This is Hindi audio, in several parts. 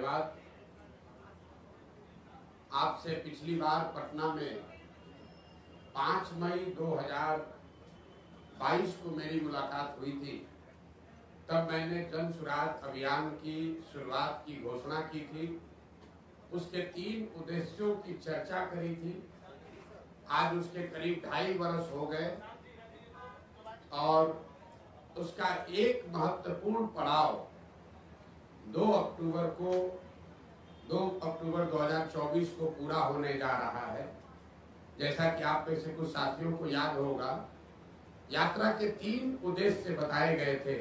धन्यवाद। आपसे पिछली बार पटना में 5 मई 2022 को मेरी मुलाकात हुई थी। तब मैंने जन सुराज अभियान की शुरुआत की घोषणा की थी। उसके 3 उद्देश्यों की चर्चा करी थी। आज उसके करीब 2.5 वर्ष हो गए और उसका एक महत्वपूर्ण पड़ाव 2 अक्टूबर 2024 को पूरा होने जा रहा है। जैसा कि आप में से कुछ साथियों को याद होगा, यात्रा के 3 उद्देश्य बताए गए थे।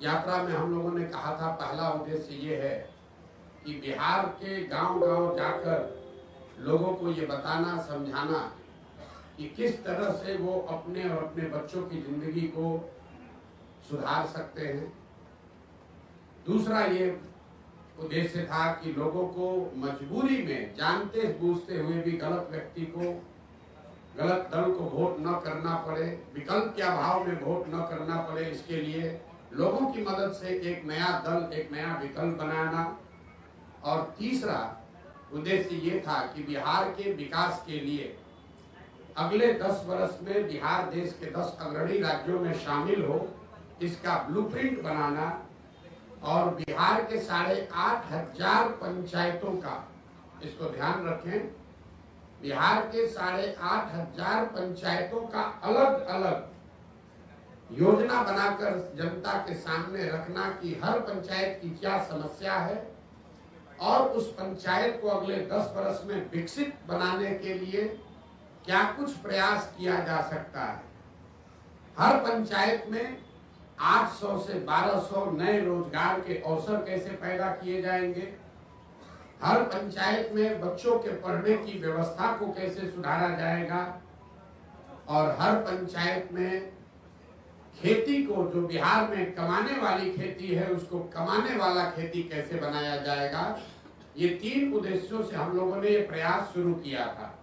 यात्रा में हम लोगों ने कहा था, पहला उद्देश्य ये है कि बिहार के गांव-गांव जाकर लोगों को ये बताना, समझाना कि किस तरह से वो अपने और अपने बच्चों की जिंदगी को सुधार सकते हैं। दूसरा ये उद्देश्य था कि लोगों को मजबूरी में जानते बूझते हुए भी गलत व्यक्ति को, गलत दल को वोट न करना पड़े, विकल्प के अभाव में वोट न करना पड़े। इसके लिए लोगों की मदद से एक नया दल, एक नया विकल्प बनाना। और तीसरा उद्देश्य ये था कि बिहार के विकास के लिए अगले 10 वर्ष में बिहार देश के 10 अग्रणी राज्यों में शामिल हो, इसका ब्लूप्रिंट बनाना। और बिहार के 8,500 पंचायतों का, इसको ध्यान रखें, बिहार के 8,500 पंचायतों का अलग अलग योजना बनाकर जनता के सामने रखना कि हर पंचायत की क्या समस्या है और उस पंचायत को अगले 10 वर्ष में विकसित बनाने के लिए क्या कुछ प्रयास किया जा सकता है। हर पंचायत में 800 से 1200 नए रोजगार के अवसर कैसे पैदा किए जाएंगे, हर पंचायत में बच्चों के पढ़ने की व्यवस्था को कैसे सुधारा जाएगा, और हर पंचायत में खेती को, जो बिहार में कमाने वाली खेती है, उसको कमाने वाला खेती कैसे बनाया जाएगा। ये 3 उद्देश्यों से हम लोगों ने ये प्रयास शुरू किया था।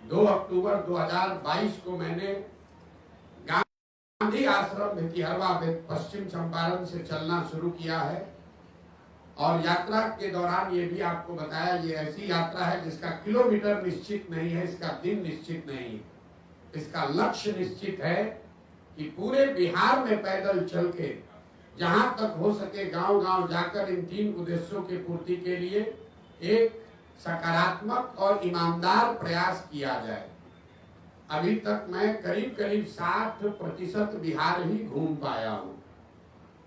2 अक्टूबर 2022 को मैंने गांधी आश्रम भितिहरवा पश्चिम चंपारण से चलना शुरू किया है। और यात्रा के दौरान ये भी आपको बताया, ये ऐसी यात्रा है जिसका किलोमीटर निश्चित नहीं है, इसका दिन निश्चित नहीं है। इसका लक्ष्य निश्चित है कि पूरे बिहार में पैदल चल के जहां तक हो सके गांव-गांव जाकर इन 3 उद्देश्यों की पूर्ति के लिए एक सकारात्मक और ईमानदार प्रयास किया जाए। अभी तक मैं करीब 60% बिहार ही घूम पाया हूं।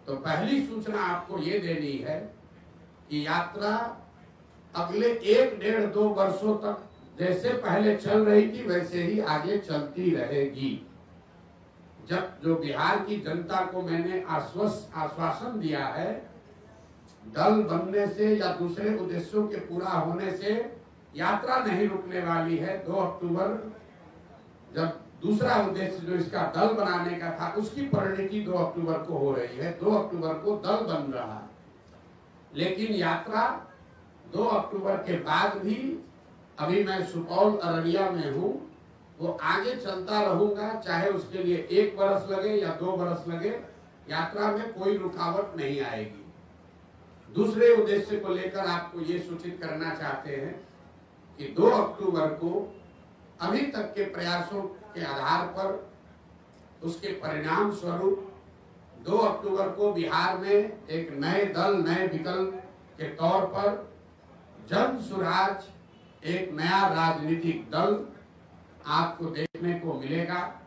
तो पहली सूचना आपको ये देनी है कि यात्रा अगले 1-1.5-2 वर्षों तक जैसे पहले चल रही थी वैसे ही आगे चलती रहेगी। जब जो बिहार की जनता को मैंने आश्वासन दिया है, दल बनने से या दूसरे उद्देश्यों के पूरा होने से यात्रा नहीं रुकने वाली है। 2 अक्टूबर जब दूसरा उद्देश्य जो इसका दल बनाने का था, उसकी परिणति 2 अक्टूबर को हो रही है। 2 अक्टूबर को दल बन रहा है, लेकिन यात्रा 2 अक्टूबर के बाद भी, अभी मैं सुपौल अररिया में हूँ, वो आगे चलता रहूंगा, चाहे उसके लिए 1 वर्ष लगे या 2 वर्ष लगे, यात्रा में कोई रुकावट नहीं आएगी। दूसरे उद्देश्य को लेकर आपको ये सूचित करना चाहते हैं कि 2 अक्टूबर को अभी तक के प्रयासों के आधार पर, उसके परिणाम स्वरूप 2 अक्टूबर को बिहार में एक नए दल, नए विकल्प के तौर पर जन सुराज, एक नया राजनीतिक दल आपको देखने को मिलेगा।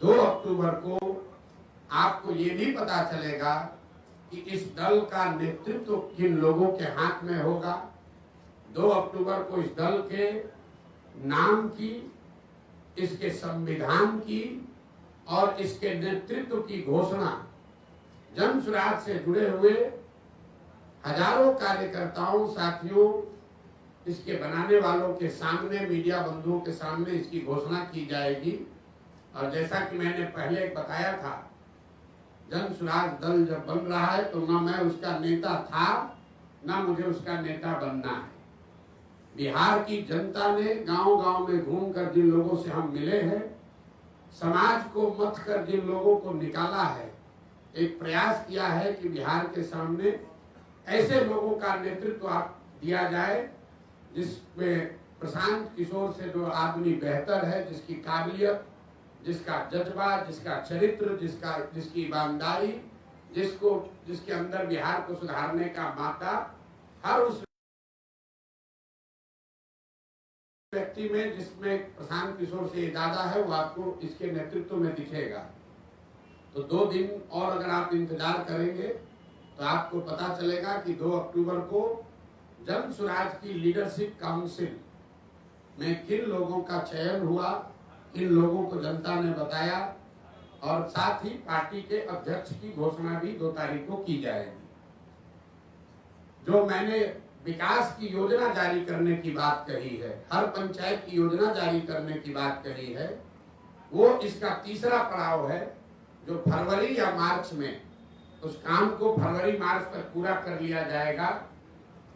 2 अक्टूबर को आपको ये भी पता चलेगा कि इस दल का नेतृत्व किन लोगों के हाथ में होगा। 2 अक्टूबर को इस दल के नाम की, इसके संविधान की और इसके नेतृत्व की घोषणा जन सुराज से जुड़े हुए हजारों कार्यकर्ताओं, साथियों, इसके बनाने वालों के सामने, मीडिया बंधुओं के सामने इसकी घोषणा की जाएगी। और जैसा कि मैंने पहले बताया था, जन सुराज दल जब बन रहा है तो ना मैं उसका नेता था, ना मुझे उसका नेता बनना है। बिहार की जनता ने गांव-गांव में घूमकर जिन लोगों से हम मिले हैं, समाज को मथ कर जिन लोगों को निकाला है, एक प्रयास किया है कि बिहार के सामने ऐसे लोगों का नेतृत्व आप दिया जाए जिसमें प्रशांत किशोर से जो आदमी बेहतर है, जिसकी काबिलियत, जिसका जज्बा, जिसका चरित्र, जिसकी ईमानदारी, जिसके अंदर बिहार को सुधारने का मादा हर उस व्यक्ति में जिसमें प्रशांत किशोर से ज्यादा है, वो आपको इसके नेतृत्व में दिखेगा। तो 2 दिन और अगर आप इंतजार करेंगे तो आपको पता चलेगा कि 2 अक्टूबर को जन सुराज की लीडरशिप काउंसिल में किन लोगों का चयन हुआ, किन लोगों को जनता ने बताया, और साथ ही पार्टी के अध्यक्ष की घोषणा भी 2 तारीख को की जाएगी। जो मैंने विकास की योजना जारी करने की बात कही है, हर पंचायत की योजना जारी करने की बात कही है, वो इसका तीसरा पड़ाव है जो फरवरी या मार्च में उस काम को फरवरी मार्च तक पूरा कर लिया जाएगा।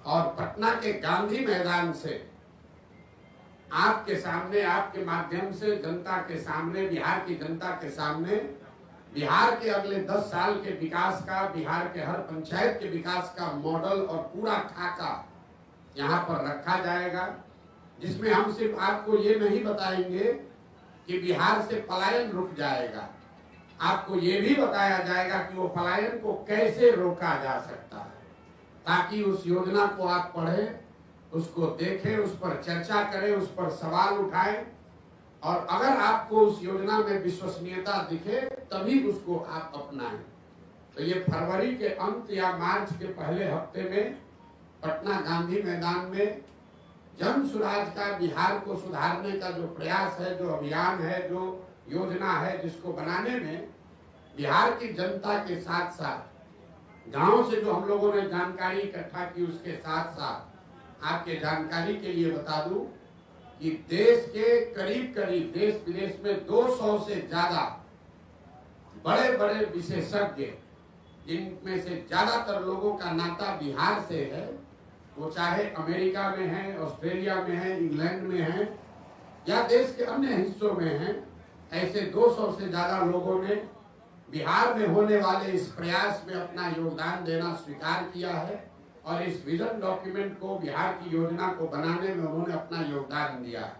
और पटना के गांधी मैदान से आपके सामने, आपके माध्यम से जनता के सामने, बिहार की जनता के सामने बिहार के अगले 10 साल के विकास का, बिहार के हर पंचायत के विकास का मॉडल और पूरा खाका यहाँ पर रखा जाएगा, जिसमें हम सिर्फ आपको ये नहीं बताएंगे कि बिहार से पलायन रुक जाएगा, आपको ये भी बताया जाएगा कि वो पलायन को कैसे रोका जा सकता है, ताकि उस योजना को आप पढ़ें, उसको देखें, उस पर चर्चा करें, उस पर सवाल उठाएं, और अगर आपको उस योजना में विश्वसनीयता दिखे तभी उसको आप अपनाएं। तो ये फरवरी के अंत या मार्च के पहले हफ्ते में पटना गांधी मैदान में जन सुराज का, बिहार को सुधारने का जो प्रयास है, जो अभियान है, जो योजना है, जिसको बनाने में बिहार की जनता के साथ साथ गांव से जो हम लोगों ने जानकारी इकट्ठा की, उसके साथ साथ आपके जानकारी के लिए बता दूं कि देश के करीब देश विदेश में 200 से ज्यादा बड़े बड़े विशेषज्ञ, जिनमें से ज्यादातर लोगों का नाता बिहार से है, वो चाहे अमेरिका में है, ऑस्ट्रेलिया में है, इंग्लैंड में है या देश के अन्य हिस्सों में है, ऐसे 200 से ज्यादा लोगों ने बिहार में होने वाले इस प्रयास में अपना योगदान देना स्वीकार किया है, और इस विजन डॉक्यूमेंट को, बिहार की योजना को बनाने में उन्होंने अपना योगदान दिया है।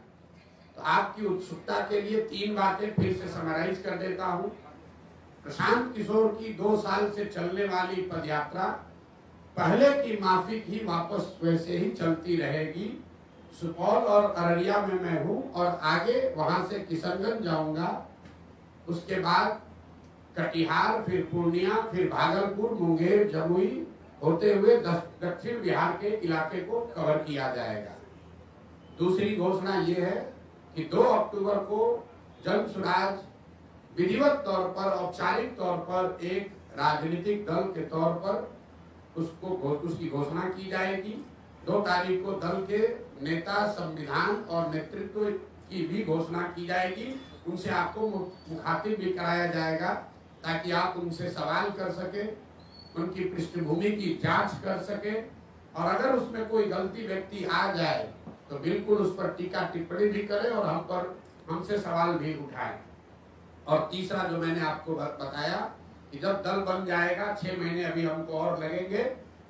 तो आपकी उत्सुकता के लिए 3 बातें फिर से समराइज कर देता हूं। प्रशांत किशोर की 2 साल से चलने वाली पदयात्रा पहले की माफिक ही वापस वैसे ही चलती रहेगी। सुपौल और अररिया में मैं हूं और आगे वहां से किशनगंज जाऊंगा, उसके बाद कटिहार, फिर पूर्णिया, फिर भागलपुर, मुंगेर, जमुई होते हुए दक्षिण बिहार के इलाके को कवर किया जाएगा। दूसरी घोषणा ये है कि 2 अक्टूबर को जन सुराज विधिवत तौर पर, औपचारिक तौर पर एक राजनीतिक दल के तौर पर उसकी घोषणा की जाएगी। 2 तारीख को दल के नेता, संविधान और नेतृत्व की भी घोषणा की जाएगी। उनसे आपको मुखातिब भी कराया जाएगा ताकि आप उनसे सवाल कर सके, उनकी पृष्ठभूमि की जांच कर सके, और अगर उसमें कोई गलती व्यक्ति आ जाए तो बिल्कुल उस पर टीका टिप्पणी भी करें और हमसे सवाल भी उठाएं। और तीसरा जो मैंने आपको बताया कि जब दल बन जाएगा, 6 महीने अभी हमको और लगेंगे,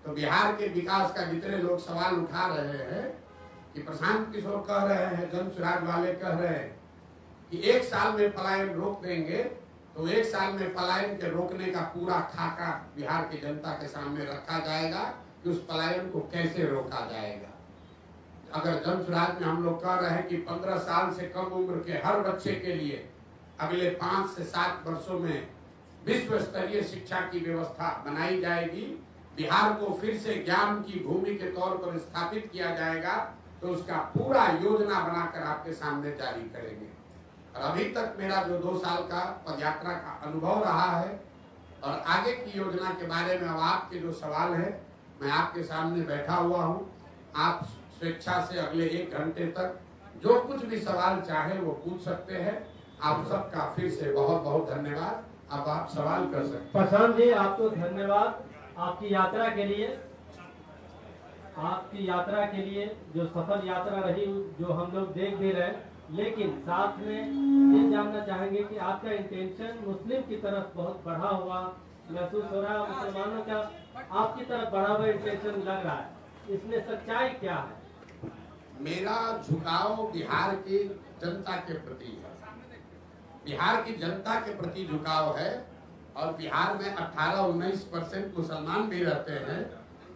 तो बिहार के विकास का जितने लोग सवाल उठा रहे हैं कि प्रशांत किशोर कह रहे हैं, जन सुराज वाले कह रहे हैं कि 1 साल में पलायन रोक देंगे, तो 1 साल में पलायन के रोकने का पूरा खाका बिहार की जनता के सामने रखा जाएगा कि उस पलायन को कैसे रोका जाएगा। अगर जन सुराज में हम लोग कह रहे हैं कि 15 साल से कम उम्र के हर बच्चे के लिए अगले 5 से 7 वर्षों में विश्व स्तरीय शिक्षा की व्यवस्था बनाई जाएगी, बिहार को फिर से ज्ञान की भूमि के तौर पर स्थापित किया जाएगा, तो उसका पूरा योजना बनाकर आपके सामने जारी करेंगे। और अभी तक मेरा जो 2 साल का पदयात्रा का अनुभव रहा है और आगे की योजना के बारे में अब आपके जो सवाल है, मैं आपके सामने बैठा हुआ हूँ। आप स्वेच्छा से अगले 1 घंटे तक जो कुछ भी सवाल चाहे वो पूछ सकते हैं। आप सबका फिर से बहुत बहुत धन्यवाद। अब आप सवाल कर सकते हैं। प्रशांत जी, आपको धन्यवाद आपकी यात्रा के लिए जो सफल यात्रा रही, जो हम लोग देख भी रहे, लेकिन साथ में ये जानना चाहेंगे कि आपका इंटेंशन मुस्लिम की तरफ बहुत बढ़ा हुआ महसूस हो रहा है, मुसलमानों का आपकी तरफ बढ़ा हुआ इंटेंशन लग रहा है, इसमें सच्चाई क्या है? मेरा झुकाव बिहार की जनता के प्रति है, बिहार की जनता के प्रति झुकाव है। और बिहार में 18-19% मुसलमान भी रहते हैं,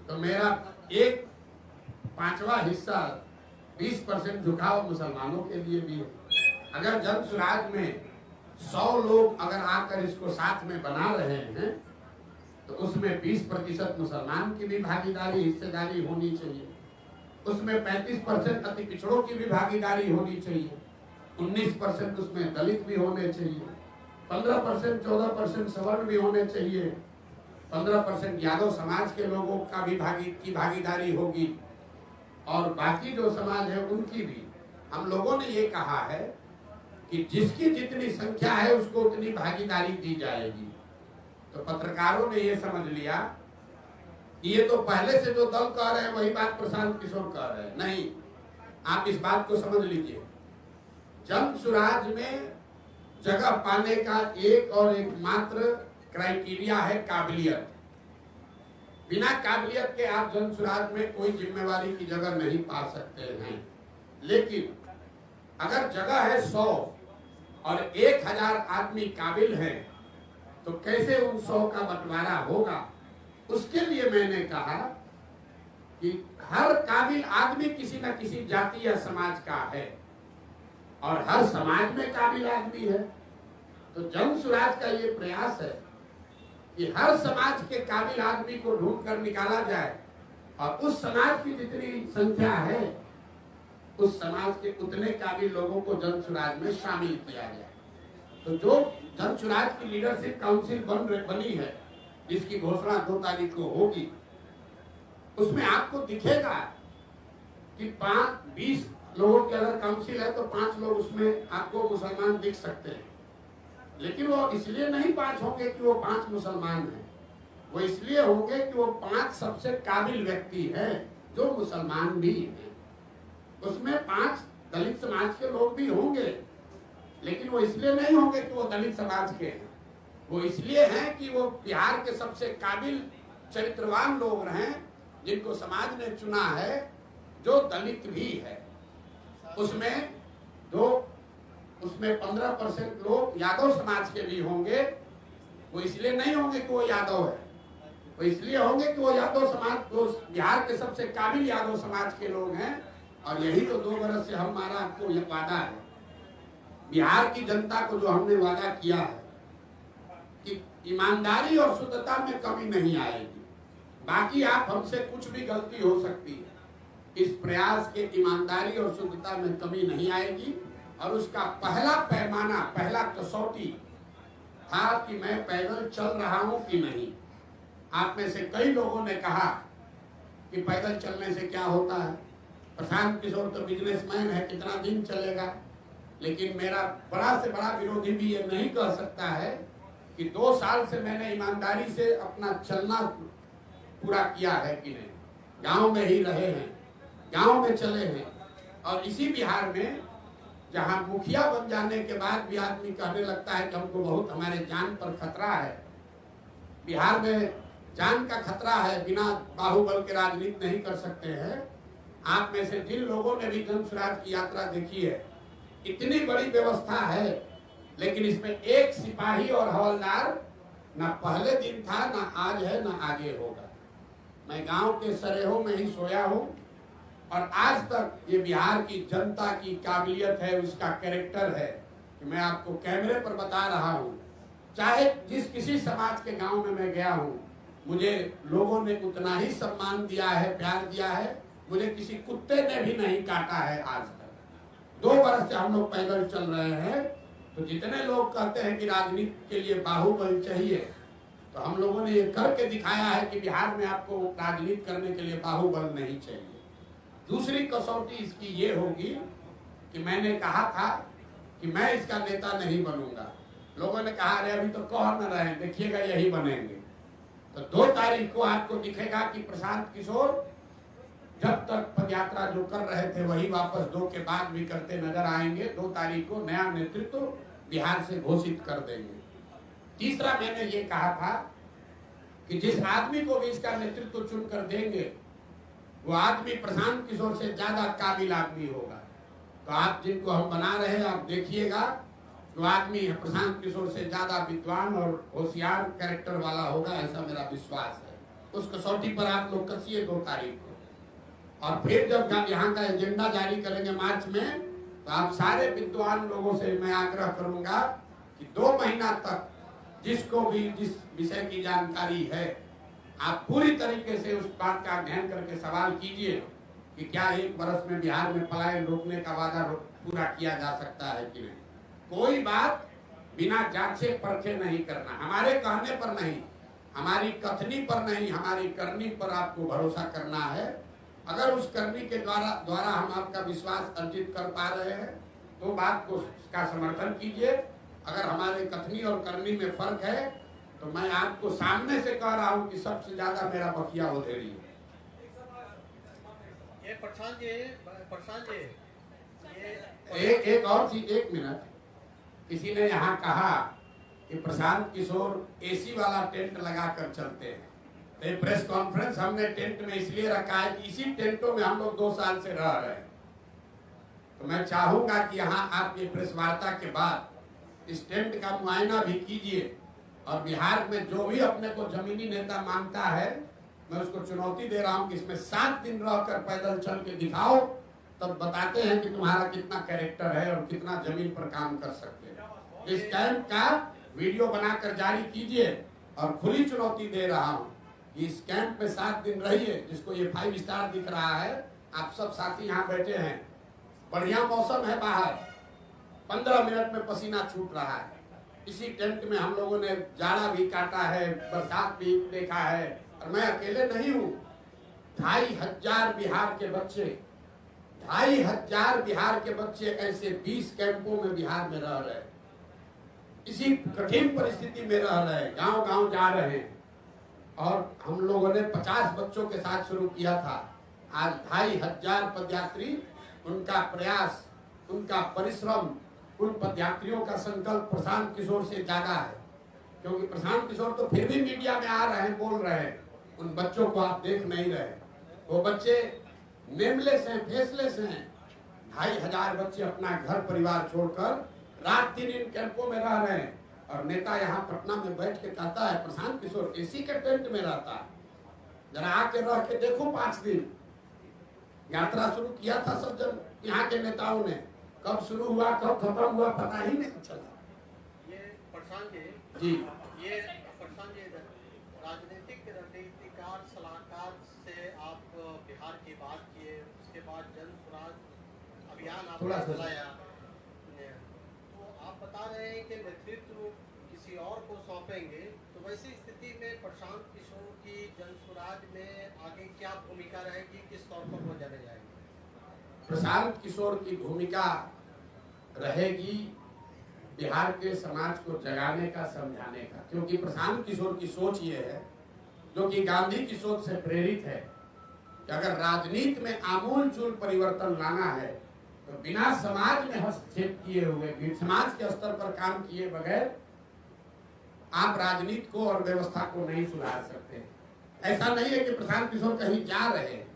तो मेरा 1/5 हिस्सा 20% झुकाव मुसलमानों के लिए भी है। अगर जन सुराज में 100 लोग अगर आकर इसको साथ में बना रहे हैं, तो उसमें 20% मुसलमान की भी भागीदारी, हिस्सेदारी होनी चाहिए। उसमें 35% अति पिछड़ों की भी भागीदारी होनी चाहिए। 19% उसमें दलित भी होने चाहिए। 15% 14% सवर्ण भी होने चाहिए। 15% यादव समाज के लोगों का भी भागीदारी होगी, और बाकी जो समाज है उनकी भी। हम लोगों ने ये कहा है कि जिसकी जितनी संख्या है उसको उतनी भागीदारी दी जाएगी। तो पत्रकारों ने ये समझ लिया कि ये तो पहले से जो दल कह रहे हैं वही बात प्रशांत किशोर कह रहे हैं। नहीं, आप इस बात को समझ लीजिए, जन सुराज में जगह पाने का एक और एकमात्र क्राइटेरिया है काबिलियत। बिना काबिलियत के आप जन सुराज में कोई जिम्मेवारी की जगह नहीं पा सकते हैं। लेकिन अगर जगह है 100 और 1000 आदमी काबिल हैं, तो कैसे उन 100 का बंटवारा होगा? उसके लिए मैंने कहा कि हर काबिल आदमी किसी न किसी जाति या समाज का है, और हर समाज में काबिल आदमी है। तो जन सुराज का ये प्रयास है कि हर समाज के काबिल आदमी को ढूंढ कर निकाला जाए, और उस समाज की जितनी संख्या है उस समाज के उतने काबिल लोगों को जन सुराज में शामिल किया जाए। तो जो जन सुराज की लीडरशिप काउंसिल बनी है, जिसकी घोषणा 2 तारीख को होगी, उसमें आपको दिखेगा कि 20 लोगों की अगर काउंसिल है तो 5 लोग उसमें आपको मुसलमान दिख सकते हैं। लेकिन वो इसलिए नहीं 5 होंगे कि वो 5 मुसलमान हैं, वो इसलिए होंगे कि वो 5 सबसे काबिल व्यक्ति हैं जो मुसलमान भी हैं। उसमें 5 दलित समाज के लोग भी होंगे, लेकिन वो इसलिए नहीं होंगे कि वो दलित समाज के हैं, वो इसलिए हैं कि वो बिहार के सबसे काबिल चरित्रवान लोग हैं, जिनको समाज ने चुना है, जो दलित भी है। उसमें 15% लोग यादव समाज के भी होंगे। वो इसलिए नहीं होंगे कि वो यादव है, वो इसलिए होंगे कि वो यादव समाज, वो बिहार के सबसे काबिल यादव समाज के लोग हैं। और यही तो 2 बरस से हमारा आपको ये वादा है, बिहार की जनता को जो हमने वादा किया है कि ईमानदारी और शुद्धता में कमी नहीं आएगी। बाकी आप हमसे कुछ भी गलती हो सकती है, इस प्रयास के ईमानदारी और शुद्धता में कमी नहीं आएगी। और उसका पहला पैमाना, पहला कसौटी था कि मैं पैदल चल रहा हूं कि नहीं। आप में से कई लोगों ने कहा कि पैदल चलने से क्या होता है, प्रशांत किशोर तो बिजनेसमैन है, कितना दिन चलेगा। लेकिन मेरा बड़ा से बड़ा विरोधी भी ये नहीं कह सकता है कि 2 साल से मैंने ईमानदारी से अपना चलना पूरा किया है कि नहीं। गांव में ही रहे हैं, गांव में चले हैं। और इसी बिहार में जहां मुखिया बन जाने के बाद भी आदमी कहने लगता है कि हमको बहुत, हमारे जान पर खतरा है, बिहार में जान का खतरा है, बिना बाहुबल के राजनीति नहीं कर सकते हैं। आप में से जिन लोगों ने भी जन सुराज की यात्रा देखी है, इतनी बड़ी व्यवस्था है, लेकिन इसमें एक सिपाही और हवलदार ना पहले दिन था, ना आज है, ना आगे होगा। मैं गांव के सरेहों में ही सोया हूं, और आज तक ये बिहार की जनता की काबिलियत है, उसका कैरेक्टर है कि मैं आपको कैमरे पर बता रहा हूं। चाहे जिस किसी समाज के गांव में मैं गया हूं, मुझे लोगों ने उतना ही सम्मान दिया है, प्यार दिया है। मुझे किसी कुत्ते ने भी नहीं काटा है आज तक। 2 बरस से हम लोग पैदल चल रहे हैं। तो जितने लोग कहते हैं कि राजनीति के लिए बाहुबल चाहिए, तो हम लोगों ने ये करके दिखाया है कि बिहार में आपको राजनीति करने के लिए बाहुबल नहीं चाहिए। दूसरी कसौटी इसकी ये होगी कि मैंने कहा था कि मैं इसका नेता नहीं बनूंगा। लोगों ने कहा अरे अभी तो कह न रहे हैं, देखिएगा यही बनेंगे। तो 2 तारीख को आपको दिखेगा कि प्रशांत किशोर जब तक पदयात्रा जो कर रहे थे वही वापस 2 के बाद भी करते नजर आएंगे। 2 तारीख को नया नेतृत्व बिहार से घोषित कर देंगे। तीसरा मैंने ये कहा था कि जिस आदमी को भी इसका नेतृत्व चुनकर देंगे वो आदमी प्रशांत किशोर से ज्यादा काबिल आदमी होगा। तो आप जिनको हम बना रहे हैं आप देखिएगा, तो आदमी प्रशांत किशोर से ज्यादा विद्वान और होशियार कैरेक्टर वाला होगा, ऐसा मेरा विश्वास है। उस कसौटी पर आप लोग कसिए 2 तारीख को। और फिर जब यहाँ का एजेंडा जारी करेंगे मार्च में, तो आप सारे विद्वान लोगों से मैं आग्रह करूंगा कि 2 महीना तक जिसको भी जिस विषय की जानकारी है आप पूरी तरीके से उस बात का अध्ययन करके सवाल कीजिए कि क्या 1 वर्ष में बिहार में पलायन रोकने का वादा पूरा किया जा सकता है कि नहीं। कोई बात बिना जांचे परखे नहीं करना, हमारे कहने पर नहीं, हमारी कथनी पर नहीं, हमारी करनी पर आपको भरोसा करना है। अगर उस करनी के द्वारा हम आपका विश्वास अर्जित कर पा रहे हैं तो बात को का समर्थन कीजिए। अगर हमारे कथनी और करनी में फर्क है तो मैं आपको सामने से कह रहा हूं कि सबसे ज्यादा मेरा बखिया उधेड़ी है। एक और चीज, 1 मिनट, किसी ने यहाँ कहा कि प्रशांत किशोर एसी वाला टेंट लगाकर चलते हैं। तो प्रेस कॉन्फ्रेंस हमने टेंट में इसलिए रखा है कि इसी टेंटों में हम लोग 2 साल से रह रहे हैं। तो मैं चाहूंगा कि यहाँ आप ये प्रेस वार्ता के बाद इस टेंट का मुआयना भी कीजिए और बिहार में जो भी अपने को जमीनी नेता मानता है मैं उसको चुनौती दे रहा हूं कि इसमें 7 दिन रहकर पैदल चल के दिखाओ, तब बताते हैं कि तुम्हारा कितना कैरेक्टर है और कितना जमीन पर काम कर सकते हैं। इस कैंप का वीडियो बनाकर जारी कीजिए और खुली चुनौती दे रहा हूं कि इस कैंप में 7 दिन रहिए। जिसको ये 5 स्टार दिख रहा है, आप सब साथी यहाँ बैठे हैं, बढ़िया मौसम है बाहर, 15 मिनट में पसीना छूट रहा है। इसी टेंट में हम लोगों ने जाड़ा भी काटा है, बरसात भी देखा है, और मैं अकेले नहीं हूँ। 2500 बिहार के बच्चे, 2500 बिहार के बच्चे ऐसे 20 कैंपों में बिहार में रह रहे हैं, इसी कठिन परिस्थिति में रह रहे हैं, गांव गांव जा रहे हैं। और हम लोगों ने 50 बच्चों के साथ शुरू किया था, आज 2500 पदयात्री, उनका प्रयास, उनका परिश्रम, उन पदयात्रियों का संकल्प प्रशांत किशोर से ज्यादा है। क्योंकि प्रशांत किशोर तो फिर भी मीडिया में आ रहे हैं, बोल रहे हैं, उन बच्चों को आप देख नहीं रहे। वो बच्चे नेमलेस हैं, फेसलेस हैं। 2500 बच्चे अपना घर परिवार छोड़कर रात दिन इन कैंपों में रह रहे हैं। और नेता यहाँ पटना में बैठ के कहता है प्रशांत किशोर एसी के टेंट में रहता है, जरा आके रह के देखो। 5 दिन यात्रा शुरू किया था सब जन यहाँ के नेताओं ने, कब शुरू हुआ कब खत्म हुआ पता ही नहीं चला। ये प्रशांत जी, ये प्रशांत जी राजनीतिक रणनीतिकार सलाहकार से आप बिहार की बात किए, उसके बाद जन स्वराज अभियान आपने चलाया, तो आप बता रहे हैं कि नेतृत्व किसी और को सौंपेंगे। तो वैसी स्थिति में प्रशांत किशोर की जन स्वराज में आगे क्या भूमिका रहेगी, किस तौर पर वो जाने जाएंगे? प्रशांत किशोर की भूमिका रहेगी बिहार के समाज को जगाने का, समझाने का। क्योंकि प्रशांत किशोर की सोच ये है, जो कि गांधी की सोच से प्रेरित है, कि अगर राजनीति में आमूल चूल परिवर्तन लाना है तो बिना समाज में हस्तक्षेप किए हुए, समाज के स्तर पर काम किए बगैर आप राजनीति को और व्यवस्था को नहीं सुधार सकते। ऐसा नहीं है कि प्रशांत किशोर कहीं जा रहे हैं।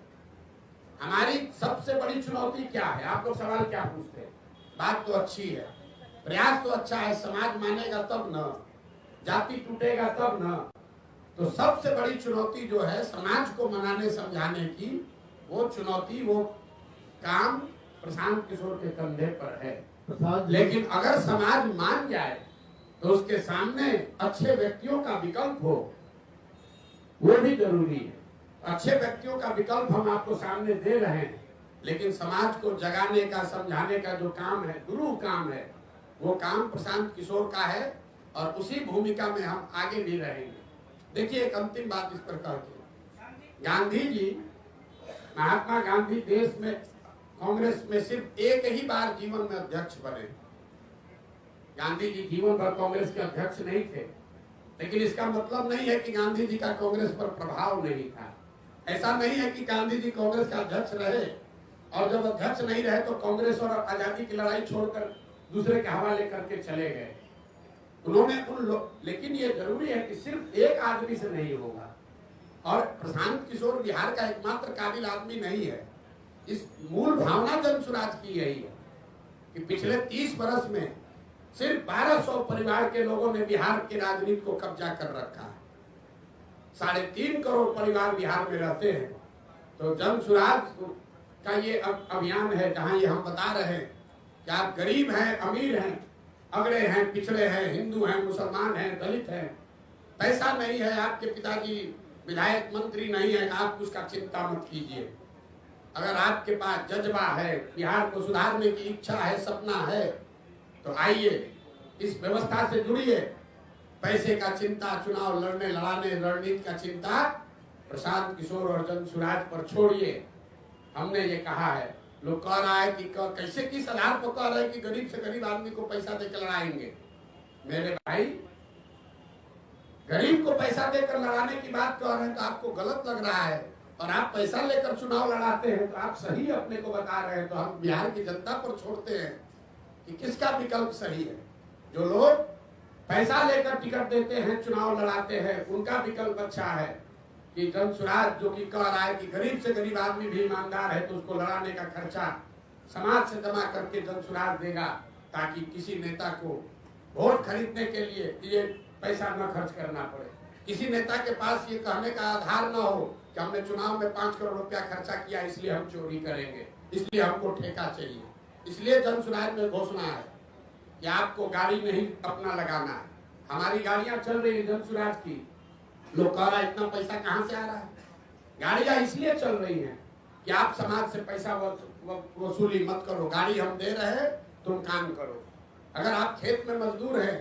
हमारी सबसे बड़ी चुनौती क्या है? आप लोग सवाल क्या पूछते हैं? बात तो अच्छी है, प्रयास तो अच्छा है, समाज मानेगा तब न, जाति टूटेगा तब न। तो सबसे बड़ी चुनौती जो है समाज को मनाने समझाने की, वो चुनौती, वो काम प्रशांत किशोर के कंधे पर है। लेकिन अगर समाज मान जाए तो उसके सामने अच्छे व्यक्तियों का विकल्प हो, वो भी जरूरी है। अच्छे व्यक्तियों का विकल्प हम आपको सामने दे रहे हैं, लेकिन समाज को जगाने का, समझाने का जो काम है, गुरु काम है, वो काम प्रशांत किशोर का है और उसी भूमिका में हम आगे भी रहेंगे। देखिए, एक अंतिम बात इस पर कहते, गांधी जी, महात्मा गांधी देश में कांग्रेस में सिर्फ एक ही बार जीवन में अध्यक्ष बने। गांधी जी जीवन भर कांग्रेस के अध्यक्ष नहीं थे, लेकिन इसका मतलब नहीं है कि गांधी जी का कांग्रेस पर प्रभाव नहीं था। ऐसा नहीं है कि गांधी जी कांग्रेस का अध्यक्ष रहे और जब अध्यक्ष नहीं रहे तो कांग्रेस और आजादी की लड़ाई छोड़कर दूसरे के हवाले करके चले गए। उन्होंने उन लोग, लेकिन ये जरूरी है कि सिर्फ एक आदमी से नहीं होगा। और प्रशांत किशोर बिहार का एकमात्र काबिल आदमी नहीं है। इस मूल भावना जनसुराज की यही है कि पिछले 30 वर्ष में सिर्फ 1200 परिवार के लोगों ने बिहार की राजनीति को कब्जा कर रखा है। 3.5 करोड़ परिवार बिहार में रहते हैं। तो जनसुराज का ये अभियान है जहां ये हम बता रहे हैं कि आप गरीब हैं, अमीर हैं, अगड़े हैं, पिछड़े हैं, हिंदू हैं, मुसलमान हैं, दलित हैं, पैसा नहीं है, आपके पिताजी विधायक मंत्री नहीं है, आप उसका चिंता मत कीजिए। अगर आपके पास जज्बा है, बिहार को सुधारने की इच्छा है, सपना है, तो आइए इस व्यवस्था से जुड़िए। पैसे का चिंता, चुनाव लड़ने लड़ाने रणनीति का चिंता प्रशांत किशोर और जनसुराज पर छोड़िए। हमने ये कहा है, लोग कह रहा है कि कैसे किस आधार पर कह रहे हैं कि गरीब से गरीब आदमी को पैसा देकर लड़ाएंगे। मेरे भाई, गरीब को पैसा देकर लड़ाने की बात कह रहे हैं तो आपको गलत लग रहा है, और आप पैसा लेकर चुनाव लड़ाते हैं तो आप सही अपने को बता रहे हैं। तो हम बिहार की जनता पर छोड़ते हैं कि किसका विकल्प सही है। जो लोग पैसा लेकर टिकट देते हैं, चुनाव लड़ाते हैं, उनका विकल्प अच्छा है कि जनसुराज जो कि कह रहा है कि गरीब से गरीब आदमी भी ईमानदार है तो उसको लड़ाने का खर्चा समाज से जमा करके जनसुराज देगा, ताकि किसी नेता को वोट खरीदने के लिए ये पैसा न खर्च करना पड़े। किसी नेता के पास ये कहने का आधार न हो कि हमने चुनाव में 5 करोड़ रुपया खर्चा किया इसलिए हम चोरी करेंगे, इसलिए हमको ठेका चाहिए। इसलिए जनसुराज में घोषणा है कि आपको गाड़ी नहीं अपना लगाना है। हमारी गाड़ियां चल रही है जनसुराज की, लोग कह रहा है इतना पैसा कहां से आ रहा है। गाड़ियां इसलिए चल रही हैं कि आप समाज से पैसा वसूली मत करो, गाड़ी हम दे रहे हैं, तुम काम करो। अगर आप खेत में मजदूर हैं,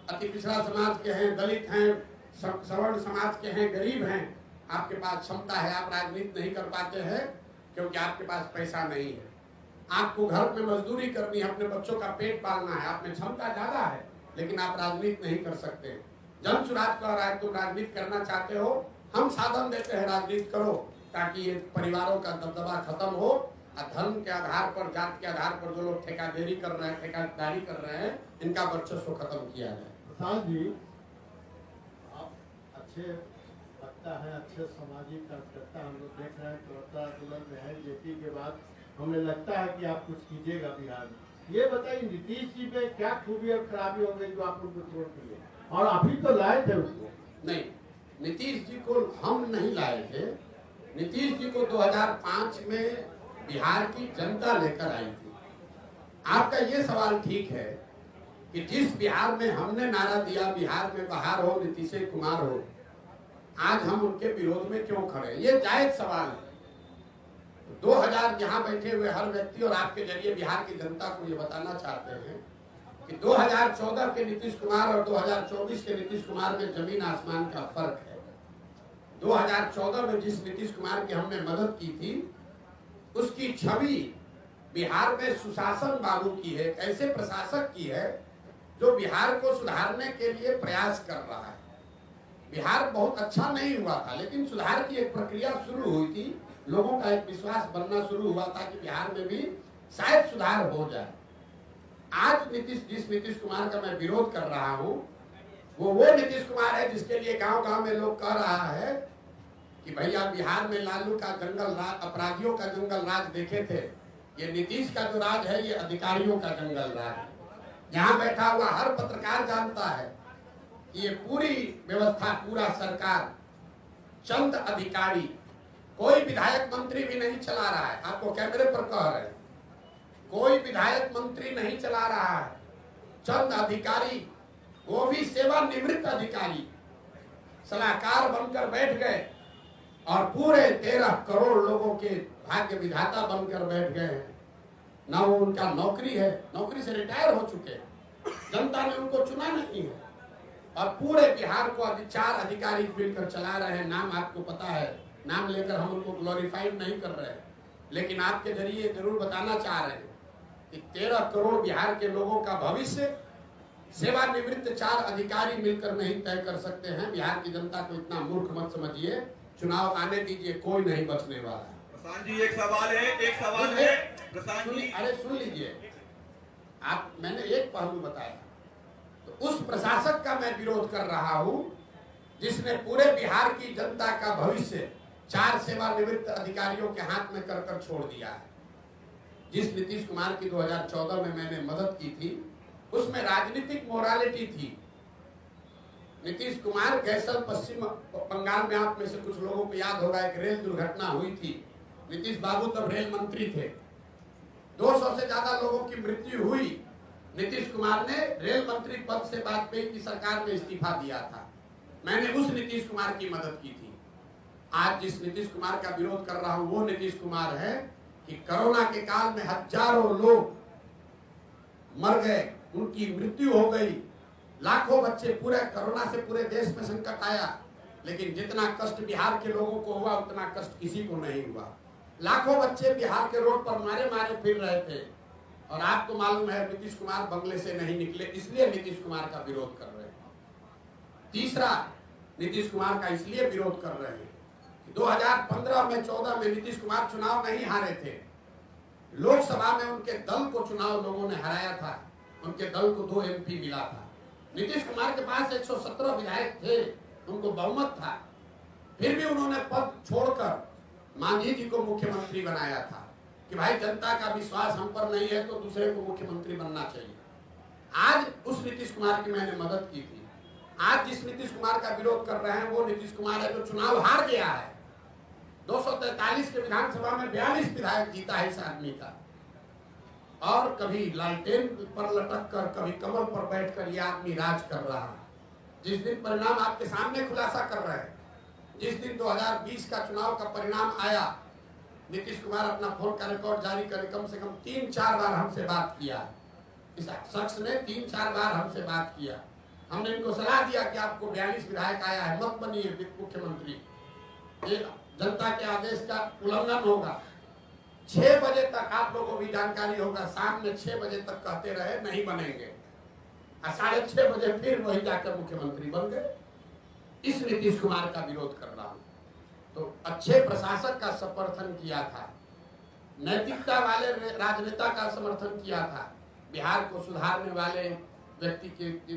अति पिछड़ा समाज के हैं, दलित हैं, सवर्ण समाज के हैं, गरीब हैं, आपके पास क्षमता है, आप राजनीति नहीं कर पाते हैं क्योंकि आपके पास पैसा नहीं है। आपको घर में मजदूरी करनी है, अपने बच्चों का पेट पालना है, आप में क्षमता ज्यादा है लेकिन आप राजनीति नहीं कर सकते। जनसुराज कह रहा है तुम राजनीति करना चाहते हो, हम साधन देते हैं, राजनीति करो, ताकि ये परिवारों का दबदबा खत्म हो और धर्म के आधार पर, जात के आधार पर जो लोग ठेकेदारी कर रहे हैं, ठेकेदारी कर रहे हैं, इनका वर्चस्व खत्म किया जाए। प्रशांत जी, आप अच्छे लगता है, अच्छे सामाजिक कार्यकर्ता हम लोग देख रहे हैं, त्रिपुरा आंदोलन में है, जेपी के बाद हमें लगता है कि आप कुछ कीजिएगा बिहार में। ये बताइए नीतीश जी पे क्या खूबी और खराबी हो गई जो आप उनको छोड़ दिए, और अभी तो लाए थे उसको? नहीं, नीतीश जी को हम नहीं लाए थे। नीतीश जी को 2005 में बिहार की जनता लेकर आई थी। आपका ये सवाल ठीक है कि जिस बिहार में हमने नारा दिया बिहार में बहार हो, नीतीश कुमार हो, आज हम उनके विरोध में क्यों खड़े, ये जायज सवाल है। 2000 यहाँ बैठे हुए हर व्यक्ति और आपके जरिए बिहार की जनता को ये बताना चाहते हैं कि 2014 के नीतीश कुमार और 2024 के नीतीश कुमार में जमीन आसमान का फर्क है। 2014 में जिस नीतीश कुमार की हमने मदद की थी, उसकी छवि बिहार में सुशासन बाबू की है, ऐसे प्रशासक की है जो बिहार को सुधारने के लिए प्रयास कर रहा है। बिहार बहुत अच्छा नहीं हुआ था, लेकिन सुधार की एक प्रक्रिया शुरू हुई थी, लोगों का एक विश्वास बनना शुरू हुआ था कि बिहार में भी शायद सुधार हो जाए। आज जिस नीतीश कुमार का मैं विरोध कर रहा हूं, वो नीतीश कुमार है जिसके लिए गांव-गांव में लोग कह रहा है कि भैया बिहार में लालू का जंगल राज, अपराधियों का जंगल राज देखे थे, ये नीतीश का जो राज है ये अधिकारियों का जंगल राज है। यहाँ बैठा हुआ हर पत्रकार जानता है कि ये पूरी व्यवस्था, पूरा सरकार चंद अधिकारी, कोई विधायक मंत्री भी नहीं चला रहा है। आपको कैमरे पर कह रहे हैं, कोई विधायक मंत्री नहीं चला रहा है, चंद अधिकारी, वो भी सेवानिवृत्त अधिकारी सलाहकार बनकर बैठ गए और पूरे 13 करोड़ लोगों के भाग्य विधाता बनकर बैठ गए हैं। ना वो उनका नौकरी है, नौकरी से रिटायर हो चुके हैं, जनता ने उनको चुना नहीं है, और पूरे बिहार को 4 अधिकारी मिलकर चला रहे हैं। नाम आपको पता है, नाम लेकर हम उनको ग्लोरीफाइड नहीं कर रहे हैं, लेकिन आपके जरिए जरूर बताना चाह रहे हैं कि 13 करोड़ बिहार के लोगों का भविष्य सेवानिवृत्त 4 अधिकारी मिलकर नहीं तय कर सकते हैं। बिहार की जनता को इतना मूर्ख मत समझिए, चुनाव आने दीजिए, कोई नहीं बचने वाला। प्रशांत जी, एक सवाल है, प्रशांत जी, अरे सुन लीजिए आप, मैंने एक पहलू बताया तो उस प्रशासक का मैं विरोध कर रहा हूं जिसने पूरे बिहार की जनता का भविष्य 4 सेवानिवृत्त अधिकारियों के हाथ में कर छोड़ दिया है। जिस नीतीश कुमार की 2014 में मैंने मदद की थी उसमें राजनीतिक मोरालिटी थी। नीतीश कुमार गैसल पश्चिम बंगाल में, आप में से कुछ लोगों को याद होगा, एक रेल दुर्घटना हुई थी। नीतीश बाबू तब रेल मंत्री थे, 200 से ज्यादा लोगों की मृत्यु हुई। नीतीश कुमार ने रेल मंत्री पद से वाजपेयी की सरकार में इस्तीफा दिया था। मैंने उस नीतीश कुमार की मदद की थी। आज जिस नीतीश कुमार का विरोध कर रहा हूं वो नीतीश कुमार है कि कोरोना के काल में हजारों लोग मर गए, उनकी मृत्यु हो गई, लाखों बच्चे, पूरे कोरोना से पूरे देश में संकट आया, लेकिन जितना कष्ट बिहार के लोगों को हुआ उतना कष्ट किसी को नहीं हुआ। लाखों बच्चे बिहार के रोड पर मारे मारे फिर रहे थे और आपको मालूम है नीतीश कुमार बंगले से नहीं निकले, इसलिए नीतीश कुमार का विरोध कर रहे हैं। तीसरा, नीतीश कुमार का इसलिए विरोध कर रहे हैं कि 2015 में 14 में नीतीश कुमार चुनाव नहीं हारे थे। लोकसभा में उनके दल को चुनाव लोगों ने हराया था, उनके दल को 2 MP मिला था। नीतीश कुमार के पास 117 विधायक थे, उनको बहुमत था, फिर भी उन्होंने पद छोड़कर मांझी जी को मुख्यमंत्री बनाया था कि भाई जनता का विश्वास हम पर नहीं है तो दूसरे को मुख्यमंत्री बनना चाहिए। आज उस नीतीश कुमार की मैंने मदद की थी। आज जिस नीतीश कुमार का विरोध कर रहे हैं वो नीतीश कुमार है जो चुनाव हार गया है। 243 के विधानसभा में 42 विधायक जीता है इस आदमी का, और कभी लालटेन पर लटक कर, कभी कमल पर बैठकर ये आदमी राज कर रहा है। जिस दिन परिणाम आपके सामने खुलासा कर रहे हैं, जिस दिन 2020 का चुनाव का परिणाम आया, नीतीश कुमार अपना फोन का रिकॉर्ड जारी करे, कम से कम 3-4 बार हमसे बात किया। इस शख्स ने 3-4 बार हमसे बात किया। हमने इनको सलाह दिया कि आपको 42 विधायक आया है, मत बनिए मुख्यमंत्री, ये जनता के आदेश का उल्लंघन होगा। 6 बजे तक आप लोगों को भी जानकारी होगा, शाम में 6 बजे तक कहते रहे नहीं बनेंगे, और 6:30 बजे फिर वही जाकर मुख्यमंत्री बन गए। इस नीतीश कुमार का विरोध कर रहा हूं। तो अच्छे प्रशासक का समर्थन किया था, नैतिकता वाले राजनेता का समर्थन किया था, बिहार को सुधारने वाले व्यक्ति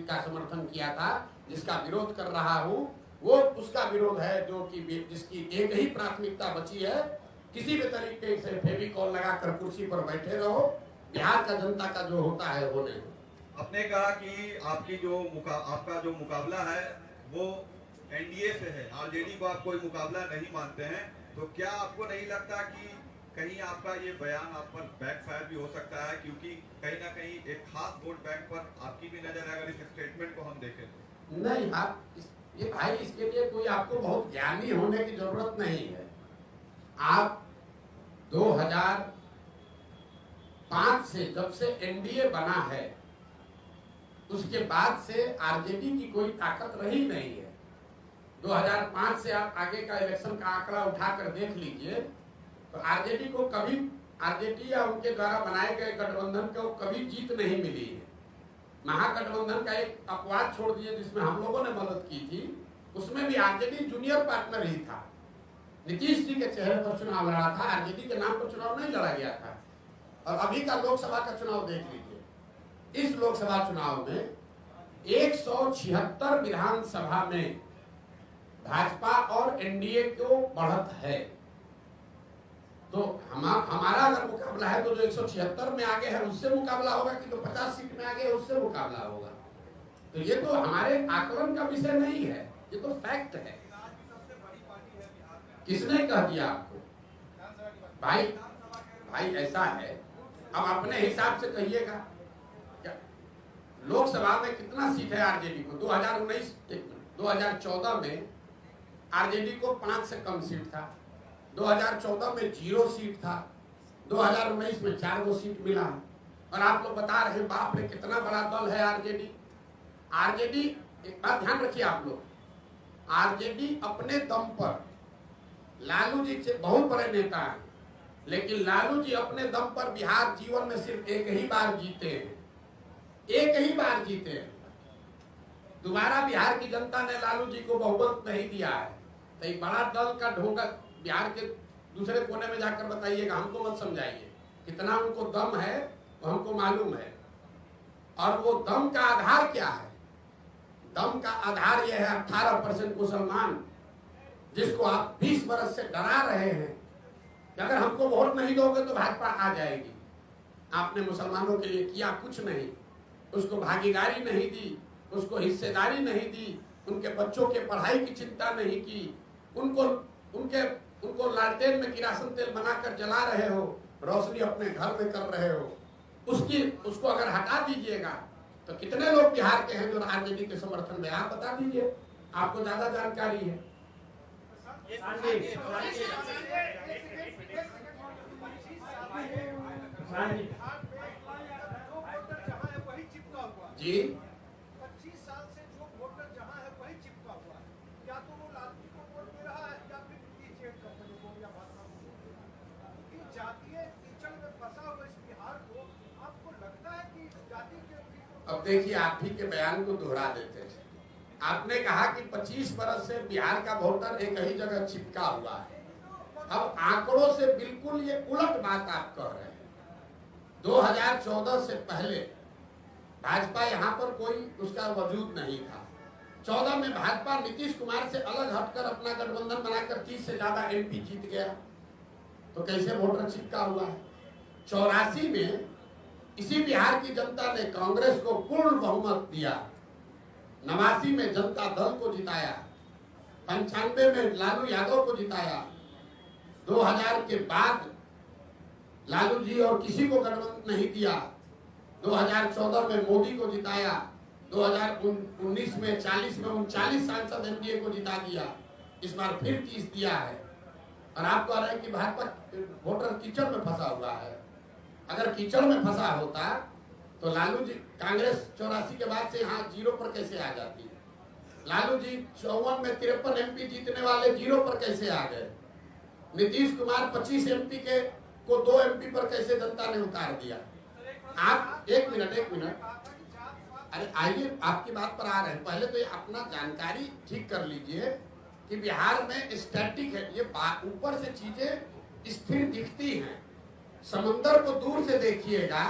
का समर्थन किया था। जिसका विरोध कर रहा हूं वो उसका विरोध है जो कि जिसकी एक ही प्राथमिकता बची है, किसी भी तरीके से फेविकॉल लगाकर कुर्सी पर बैठे रहो, बिहार का जनता का जो होता है होने दो। आपने कहा कि आपका जो मुकाबला है वो एनडीए से है, आरजेडी को आप कोई मुकाबला नहीं मानते हैं, तो क्या आपको नहीं लगता कि कहीं आपका ये बयान आप पर बैकफायर भी हो सकता है, क्योंकि कहीं ना कहीं एक खास वोट बैंक पर आपकी भी नजर है अगर इस स्टेटमेंट को हम देखें तो? नहीं, आप ये भाई इसके लिए कोई आपको बहुत ज्ञानी होने की जरूरत नहीं है। आप 2005 से जब से एनडीए बना है उसके बाद से आरजेडी की कोई ताकत रही नहीं है। 2005 से आप आगे का इलेक्शन का आंकड़ा उठाकर देख लीजिए तो आरजेडी को कभी, आरजेडी या उनके द्वारा बनाए गए गठबंधन को कभी जीत नहीं मिली है। महागठबंधन का एक अपवाद छोड़ दिए जिसमें हम लोगों ने मदद की थी, उसमें भी आरजेडी जूनियर पार्टनर ही था। नीतीश जी के चेहरे पर चुनाव लड़ा था, आरजेडी के नाम पर चुनाव नहीं लड़ा गया था। और अभी का लोकसभा का चुनाव देख लीजिए, इस लोकसभा चुनाव में 176 विधानसभा में भाजपा और एनडीए को बढ़त है। तो हमारा अगर मुकाबला है तो जो 176 में आगे है उससे मुकाबला होगा कि जो 50 सीट में आगे है उससे मुकाबला होगा। तो ये तो हमारे आकलन का विषय नहीं है, ये तो फैक्ट है। किसने कह दिया आपको? भाई ऐसा है, अब अपने हिसाब से कहिएगा क्या लोकसभा में कितना सीट है आरजेडी को? 2014 में आरजेडी को 5 से कम सीट था, 2014 में 0 सीट था, 2019 में 4 सीट मिला। और आप लोग बता रहे हैं बाप रे कितना बड़ा दल है आरजेडी। आरजेडी, एक बात ध्यान रखिए आप लोग, आरजेडी अपने दम पर, लालू जी से बहुत बड़े नेता हैं, लेकिन लालू जी अपने दम पर बिहार जीवन में सिर्फ एक ही बार जीते हैं, एक ही बार जीते हैं। दोबारा बिहार की जनता ने लालू जी को बहुमत नहीं दिया है। तो एक बड़ा दल का ढोंगा बिहार के दूसरे कोने में जाकर बताइएगा, हमको मत समझाइए। कितना उनको दम है वो हमको मालूम है। और वो दम का आधार क्या है? दम का आधार यह है 18% मुसलमान, जिसको आप 20 बरस से डरा रहे हैं कि अगर हमको वोट नहीं दोगे तो भाजपा आ जाएगी। आपने मुसलमानों के लिए किया कुछ नहीं, उसको भागीदारी नहीं दी, उसको हिस्सेदारी नहीं दी, उनके बच्चों के पढ़ाई की चिंता नहीं की, उनको लालटेन में किरासन तेल बनाकर जला रहे हो, रोशनी अपने घर में कर रहे हो। उसको अगर हटा दीजिएगा तो कितने लोग बिहार के हैं जो राजनीति के समर्थन में, आप बता दीजिए, आपको ज्यादा जानकारी है। जी 25 साल से जो वोटर जहाँ है वही चिपका हुआ है, या तो वो लालजी को वोट दे रहा है या फिर नीचे कंपनी को या भाजपा को। जातीय कीचड़ में फंसा हुआ इस बिहार को आपको लगता है कि जाति के? अब देखिए, आप ही के बयान को दोहरा देते थे। आपने कहा कि 25 बरस से बिहार का वोटर एक ही जगह चिपका हुआ है। अब आंकड़ों से बिल्कुल ये उलट बात आप कह रहे हैं। 2014 से पहले भाजपा यहाँ पर कोई उसका वजूद नहीं था। 14 में भाजपा नीतीश कुमार से अलग हटकर अपना गठबंधन बनाकर 30 से ज्यादा MP जीत गया, तो कैसे वोटर चिपका हुआ है। 84 में इसी बिहार की जनता ने कांग्रेस को पूर्ण बहुमत दिया, 89 में जनता दल को जिताया, 95 में लालू यादव को जिताया, 2000 के बाद लालू जी और किसी को गठबंधन नहीं दिया, 2014 में मोदी को जिताया, 2019 में 40 में 39 सांसद NDA को जिता दिया, इस बार फिर 30 दिया है। और आप कह रहे हैं कि भाजपा वोटर कीचड़ में फंसा हुआ है। अगर कीचड़ में फंसा होता तो लालू जी, कांग्रेस 84 के बाद से यहाँ 0 पर कैसे आ जाती? लालू जी 54 में 53 MP जीतने वाले 0 पर कैसे आ गए? नीतीश कुमार 25 MP को 2 MP पर कैसे जनता ने उतार दिया? आप एक मिनट, अरे आइए, आपकी बात पर आ रहे हैं। पहले तो ये अपना जानकारी ठीक कर लीजिए कि बिहार में स्टैटिक है, ये ऊपर से चीजें स्थिर दिखती हैं। समंदर को दूर से देखिएगा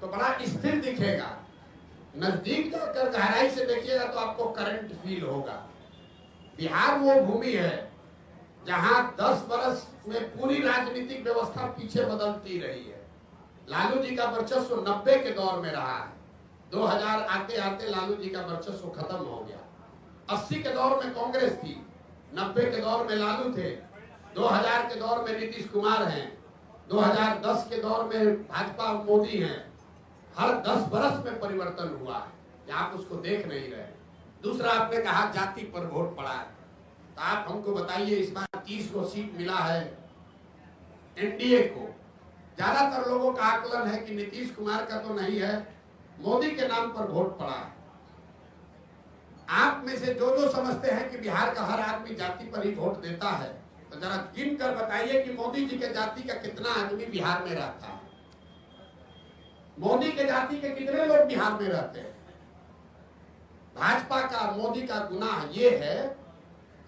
तो बड़ा स्थिर दिखेगा, नजदीक जाकर गहराई से देखिएगा तो आपको करंट फील होगा। बिहार वो भूमि है जहां 10 बरस में पूरी राजनीतिक व्यवस्था पीछे बदलती रही है। लालू जी का वर्चस्व 90 के दौर में रहा है, 2000 आते आते लालू जी का वर्चस्व खत्म हो गया। 80 के दौर में कांग्रेस थी, 90 के दौर में लालू थे, 2000 के दौर में नीतीश कुमार हैं, 2010 के दौर में भाजपा मोदी हैं। हर 10 बरस में परिवर्तन हुआ है, आप उसको देख नहीं रहे। दूसरा, आपने कहा जाति पर वोट पड़ा है, तो आप हमको बताइए, इस बार 30 को सीट मिला है NDA को। ज्यादातर लोगों का आकलन है कि नीतीश कुमार का तो नहीं है, मोदी के नाम पर वोट पड़ा है। आप में से जो समझते हैं कि बिहार का हर आदमी जाति पर ही वोट देता है, तो जरा गिन कर बताइए कि मोदी जी के जाति का कितना आदमी बिहार में रहता है। मोदी के जाति के कितने लोग बिहार में रहते हैं? भाजपा का, मोदी का गुनाह ये है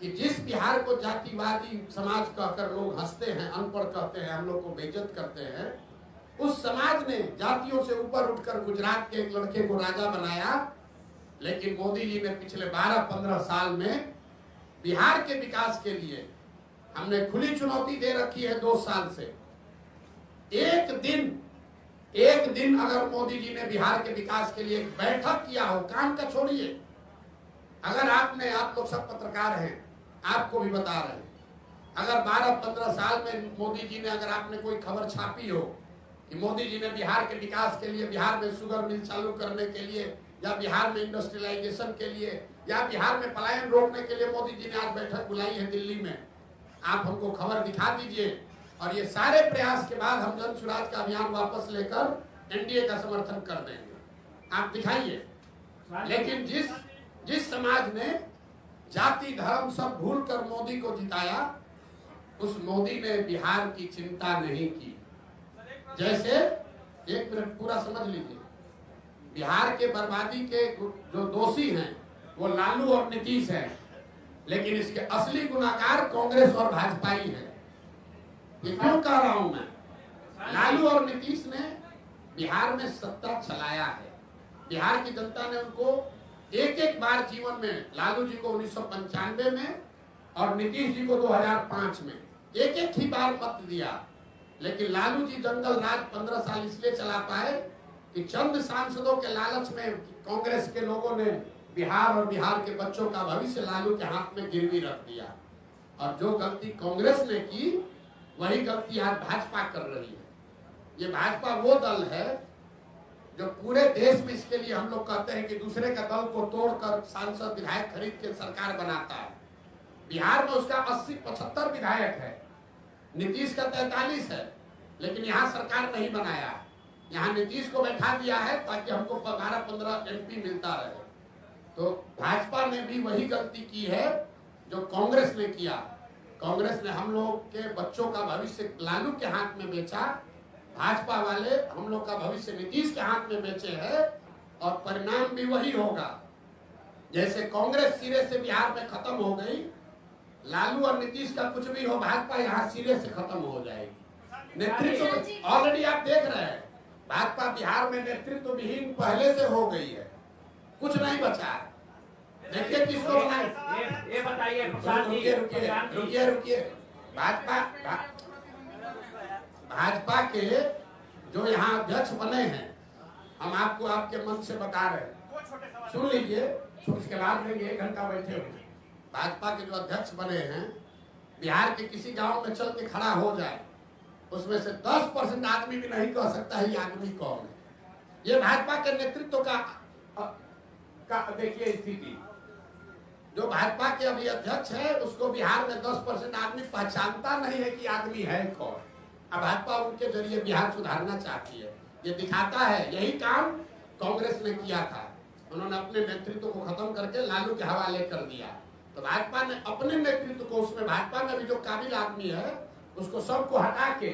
कि जिस बिहार को जातिवादी समाज कहकर लोग हंसते हैं, अनपढ़ कहते हैं, हम लोग को बेइज्जत करते हैं, उस समाज ने जातियों से ऊपर उठकर गुजरात के एक लड़के को राजा बनाया। लेकिन मोदी जी ने पिछले 12-15 साल में बिहार के विकास के लिए हमने खुली चुनौती दे रखी है 2 साल से। एक दिन अगर मोदी जी ने बिहार के विकास के लिए एक बैठक किया हो, काम का छोड़िए, अगर आप लोग सब पत्रकार हैं, आपको भी बता रहे हैं, अगर 12-15 साल में मोदी जी ने, अगर आपने कोई खबर छापी हो कि मोदी जी ने बिहार के विकास के लिए, बिहार में शुगर मिल चालू करने के लिए, या बिहार में इंडस्ट्रियलाइजेशन के लिए, या बिहार में पलायन रोकने के लिए मोदी जी ने आज बैठक बुलाई है दिल्ली में, आप हमको खबर दिखा दीजिए। और ये सारे प्रयास के बाद हम जन स्वराज का अभियान वापस लेकर NDA का समर्थन कर देंगे, आप दिखाइए। लेकिन जिस समाज ने जाति धर्म सब भूल कर मोदी को जिताया, उस मोदी ने बिहार की चिंता नहीं की। जैसे, एक मिनट पूरा समझ लीजिए, बिहार के बर्बादी के जो दोषी हैं वो लालू और नीतीश हैं, लेकिन इसके असली गुनाहगार कांग्रेस और भाजपा ही है। ये क्यों कह रहा हूं मैं? लालू और नीतीश ने बिहार में सत्ता चलाया है, बिहार की जनता ने उनको एक एक बार जीवन में, लालू जी को 1995 में और नीतीश जी को 2005 में एक एक ही बार मत दिया, लेकिन लालू जी जंगल राज 15 साल इसलिए चला पाए कि चंद सांसदों के लालच में कांग्रेस के लोगों ने बिहार और बिहार के बच्चों का भविष्य लालू के हाथ में गिरवी रख दिया। और जो गलती कांग्रेस ने की वही गलती आज भाजपा कर रही है। ये भाजपा वो दल है जो पूरे देश में, इसके लिए हम लोग कहते हैं कि दूसरे का दल को तोड़कर सांसद विधायक खरीद के सरकार बनाता है। बिहार में उसका 80-75 विधायक है, नीतीश का 43 है, लेकिन यहाँ सरकार नहीं बनाया। यहाँ नीतीश को बैठा दिया है ताकि हमको 12-15 MP मिलता रहे। तो भाजपा ने भी वही गलती की है जो कांग्रेस ने किया। कांग्रेस ने हम लोग के बच्चों का भविष्य लालू के हाथ में बेचा, भाजपा वाले हम लोग का भविष्य नीतीश के हाथ में बेचे हैं, और परिणाम भी वही होगा। जैसे कांग्रेस सिरे से बिहार में खत्म हो गई, लालू और नीतीश का कुछ भी हो, भाजपा यहाँ सिरे से खत्म हो जाएगी। नेतृत्व ऑलरेडी आप देख रहे हैं, भाजपा बिहार में नेतृत्व विहीन पहले से हो गई है, कुछ नहीं बचा है। देखिए किसको बनाए। ये बताइए प्रसाद जी, रुकिए भाजपा के जो यहाँ अध्यक्ष बने हैं, हम आपको आपके मन से बता रहे हैं, सुन लीजिए, उसके बाद में 1 घंटा बैठे हुए। भाजपा के जो अध्यक्ष बने हैं, बिहार के किसी गांव में चल के खड़ा हो जाए, उसमें से 10% आदमी भी नहीं कह सकता है ये आदमी कौन है। ये भाजपा के नेतृत्व का देखिए स्थिति। जो भाजपा के अभी अध्यक्ष है, उसको बिहार में 10% आदमी पहचानता नहीं है कि आदमी है कौन। अब भाजपा उनके जरिए बिहार सुधारना चाहती है। ये दिखाता है, यही काम कांग्रेस ने किया था। उन्होंने अपने नेतृत्व को खत्म करके लालू के हवाले कर दिया। तो भाजपा ने अपने नेतृत्व को, उसमें भाजपा में भी जो काबिल आदमी है उसको सबको हटा के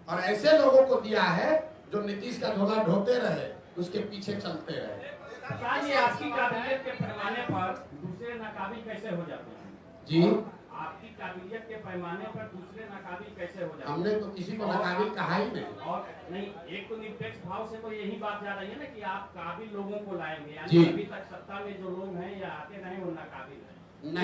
और ऐसे लोगों को दिया है जो नीतीश का धोला ढोते रहे, उसके पीछे चलते रहे। आपकी काबिलियत के पैमाने पर दूसरे नाकाबिल कैसे हो जाते हैं? जी, आपकी काबिलियत के पैमाने पर दूसरे नाकाबिल कैसे हो जाते हैं? हमने तो किसी को नाकाबिल कहा ही नहीं। और नहीं, एक तो निरपेक्ष भाव से तो यही बात जा रही है ना कि आप काबिल लोगों को लाएंगे, यानी अभी तक सत्ता में जो लोग हैं या आते रहे वो नाकाबिल है।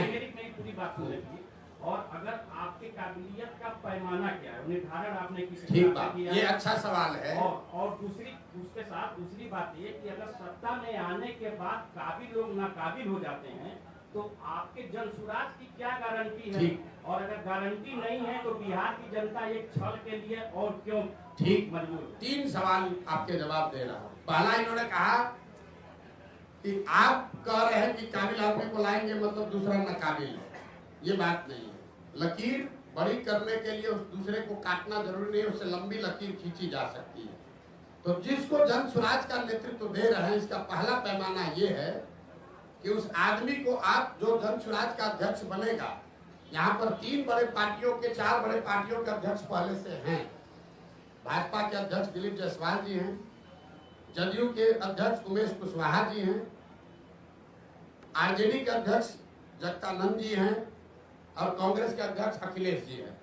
मेरी पूरी बात सुन लीजिए। और अगर आपके काबिलियत का पैमाना क्या है, निर्धारण आपने किसी ठीक बात, ये अच्छा सवाल है। और उसके साथ दूसरी बात ये कि अगर सत्ता में आने के बाद काबिल लोग नाकाबिल हो जाते हैं तो आपके जनसुराज की क्या गारंटी है? और अगर गारंटी नहीं है तो बिहार की जनता एक छल के लिए और क्यों ठीक मजबूर? 3 सवाल आपके जवाब दे रहा हूँ। पहला, इन्होंने कहा कि आप कह रहे हैं कि काबिल आदमी को लाएंगे मतलब दूसरा नाकाबिल है। ये बात नहीं है। लकीर बड़ी करने के लिए उस दूसरे को काटना जरूरी नहीं है, उससे लंबी लकीर खींची जा सकती है। तो जिसको जन स्वराज का नेतृत्व दे रहे हैं, इसका पहला पैमाना ये है कि उस आदमी को आप जो जन स्वराज का अध्यक्ष बनेगा, यहाँ पर 3 बड़े पार्टियों के 4 बड़े पार्टियों के अध्यक्ष पहले से हैं। भाजपा के अध्यक्ष दिलीप जायसवाल जी हैं, जदयू के अध्यक्ष उमेश कुशवाहा जी हैं, आरजेडी के अध्यक्ष जगदानंद जी हैं और कांग्रेस के अध्यक्ष अखिलेश जी हैं।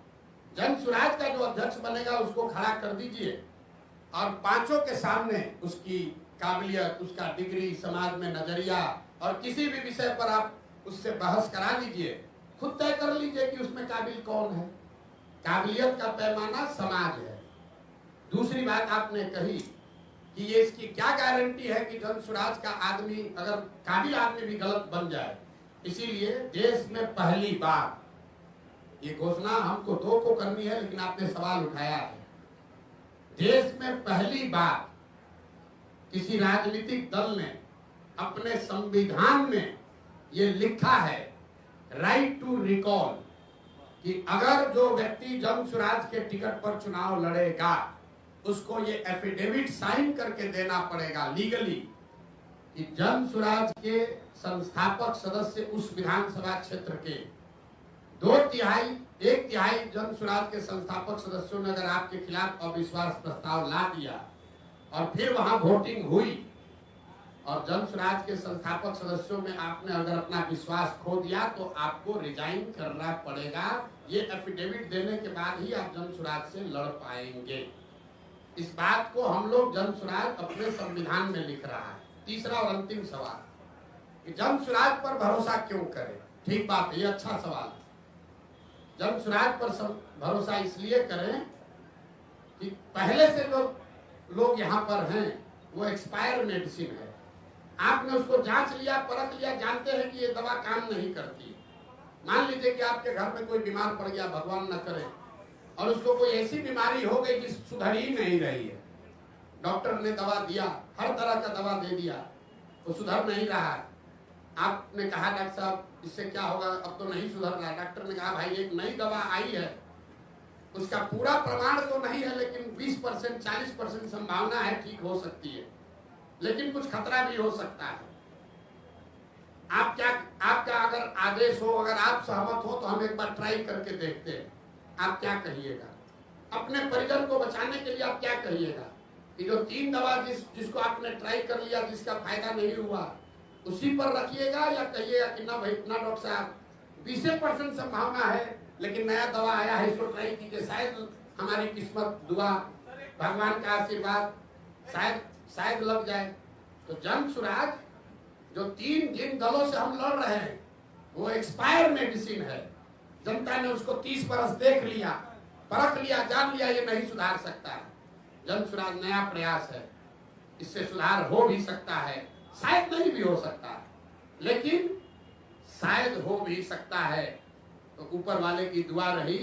जन स्वराज का जो अध्यक्ष बनेगा उसको खड़ा कर दीजिए और 5 के सामने उसकी काबिलियत, उसका डिग्री, समाज में नजरिया और किसी भी विषय पर आप उससे बहस करा लीजिए, खुद तय कर लीजिए कि उसमें काबिल कौन है। काबिलियत का पैमाना समाज है। दूसरी बात आपने कही कि ये इसकी क्या गारंटी है कि जन स्वराज का आदमी, अगर काबिल आदमी भी गलत बन जाए। इसीलिए देश में पहली बार, ये घोषणा हमको 2 को करनी है लेकिन आपने सवाल उठाया है, देश में पहली बार किसी राजनीतिक दल ने अपने संविधान में ये लिखा है, राइट टू रिकॉल, कि अगर जो व्यक्ति जन स्वराज के टिकट पर चुनाव लड़ेगा उसको ये एफिडेविट साइन करके देना पड़ेगा लीगली कि जन स्वराज के संस्थापक सदस्य उस विधानसभा क्षेत्र के 1 तिहाई जन स्वराज के संस्थापक सदस्यों ने अगर आपके खिलाफ अविश्वास प्रस्ताव ला दिया और फिर वहां वोटिंग हुई और जन स्वराज के संस्थापक सदस्यों में आपने अगर अपना विश्वास खो दिया तो आपको रिजाइन करना पड़ेगा। ये एफिडेविट देने के बाद ही आप जन स्वराज से लड़ पाएंगे। इस बात को हम लोग जन स्वराज अपने संविधान में लिख रहा है। तीसरा और अंतिम सवाल, कि जन स्वराज पर भरोसा क्यों करें। ठीक बात है, ये अच्छा सवाल है। जन स्वराज पर भरोसा इसलिए करें कि पहले से जो लोग यहाँ पर हैं वो एक्सपायर मेडिसिन है। आपने उसको जांच लिया, परख लिया, जानते हैं कि ये दवा काम नहीं करती। मान लीजिए कि आपके घर में कोई बीमार पड़ गया, भगवान न करे, और उसको कोई ऐसी बीमारी हो गई जिस सुधर ही नहीं रही है। डॉक्टर ने दवा दिया, हर तरह का दवा दे दिया, वो सुधर नहीं रहा है। आपने कहा डॉक्टर साहब इससे क्या होगा, अब तो नहीं सुधर रहा। डॉक्टर ने कहा भाई एक नई दवा आई है, उसका पूरा प्रमाण तो नहीं है, लेकिन 20% 40% संभावना है ठीक हो सकती है, लेकिन कुछ खतरा भी हो सकता है। आपका अगर आदेश हो, अगर आप सहमत हो तो हम एक बार ट्राई करके देखते हैं। आप क्या कहिएगा? अपने परिजन को बचाने के लिए आप क्या कहिएगा कि जो 3 दवा जिसको आपने ट्राई कर लिया, जिसका फायदा नहीं हुआ, उसी पर रखिएगा, या कहिएगा कि ना भाई ना डॉक्टर साहब 20% संभावना है, लेकिन नया दवा आया है, इसको ट्राई कीजिए, शायद हमारी किस्मत, दुआ, भगवान का आशीर्वाद शायद लग जाए। तो जन स्वराज जो 3 जिन दलों से हम लड़ रहे हैं वो एक्सपायर मेडिसिन है। जनता ने उसको 30 बरस देख लिया, परख लिया, जान लिया, ये नहीं सुधार सकता है। जन स्वराज नया प्रयास है, इससे सुधार हो भी सकता है, शायद नहीं भी हो सकता है, लेकिन शायद हो भी सकता है। तो ऊपर वाले की दुआ रही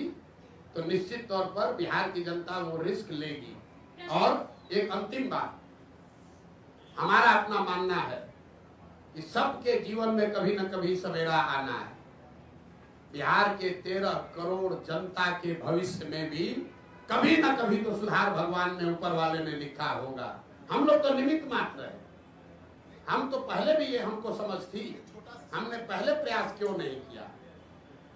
तो निश्चित तौर पर बिहार की जनता वो रिस्क लेगी। और एक अंतिम बात, हमारा अपना मानना है कि सबके जीवन में कभी न कभी सवेरा आना है। बिहार के 13 करोड़ जनता के भविष्य में भी कभी न कभी तो सुधार भगवान ने, ऊपर वाले ने लिखा होगा। हम लोग तो निमित्त मात्र है। हम तो पहले भी ये हमको समझ थी, हमने पहले प्रयास क्यों नहीं किया?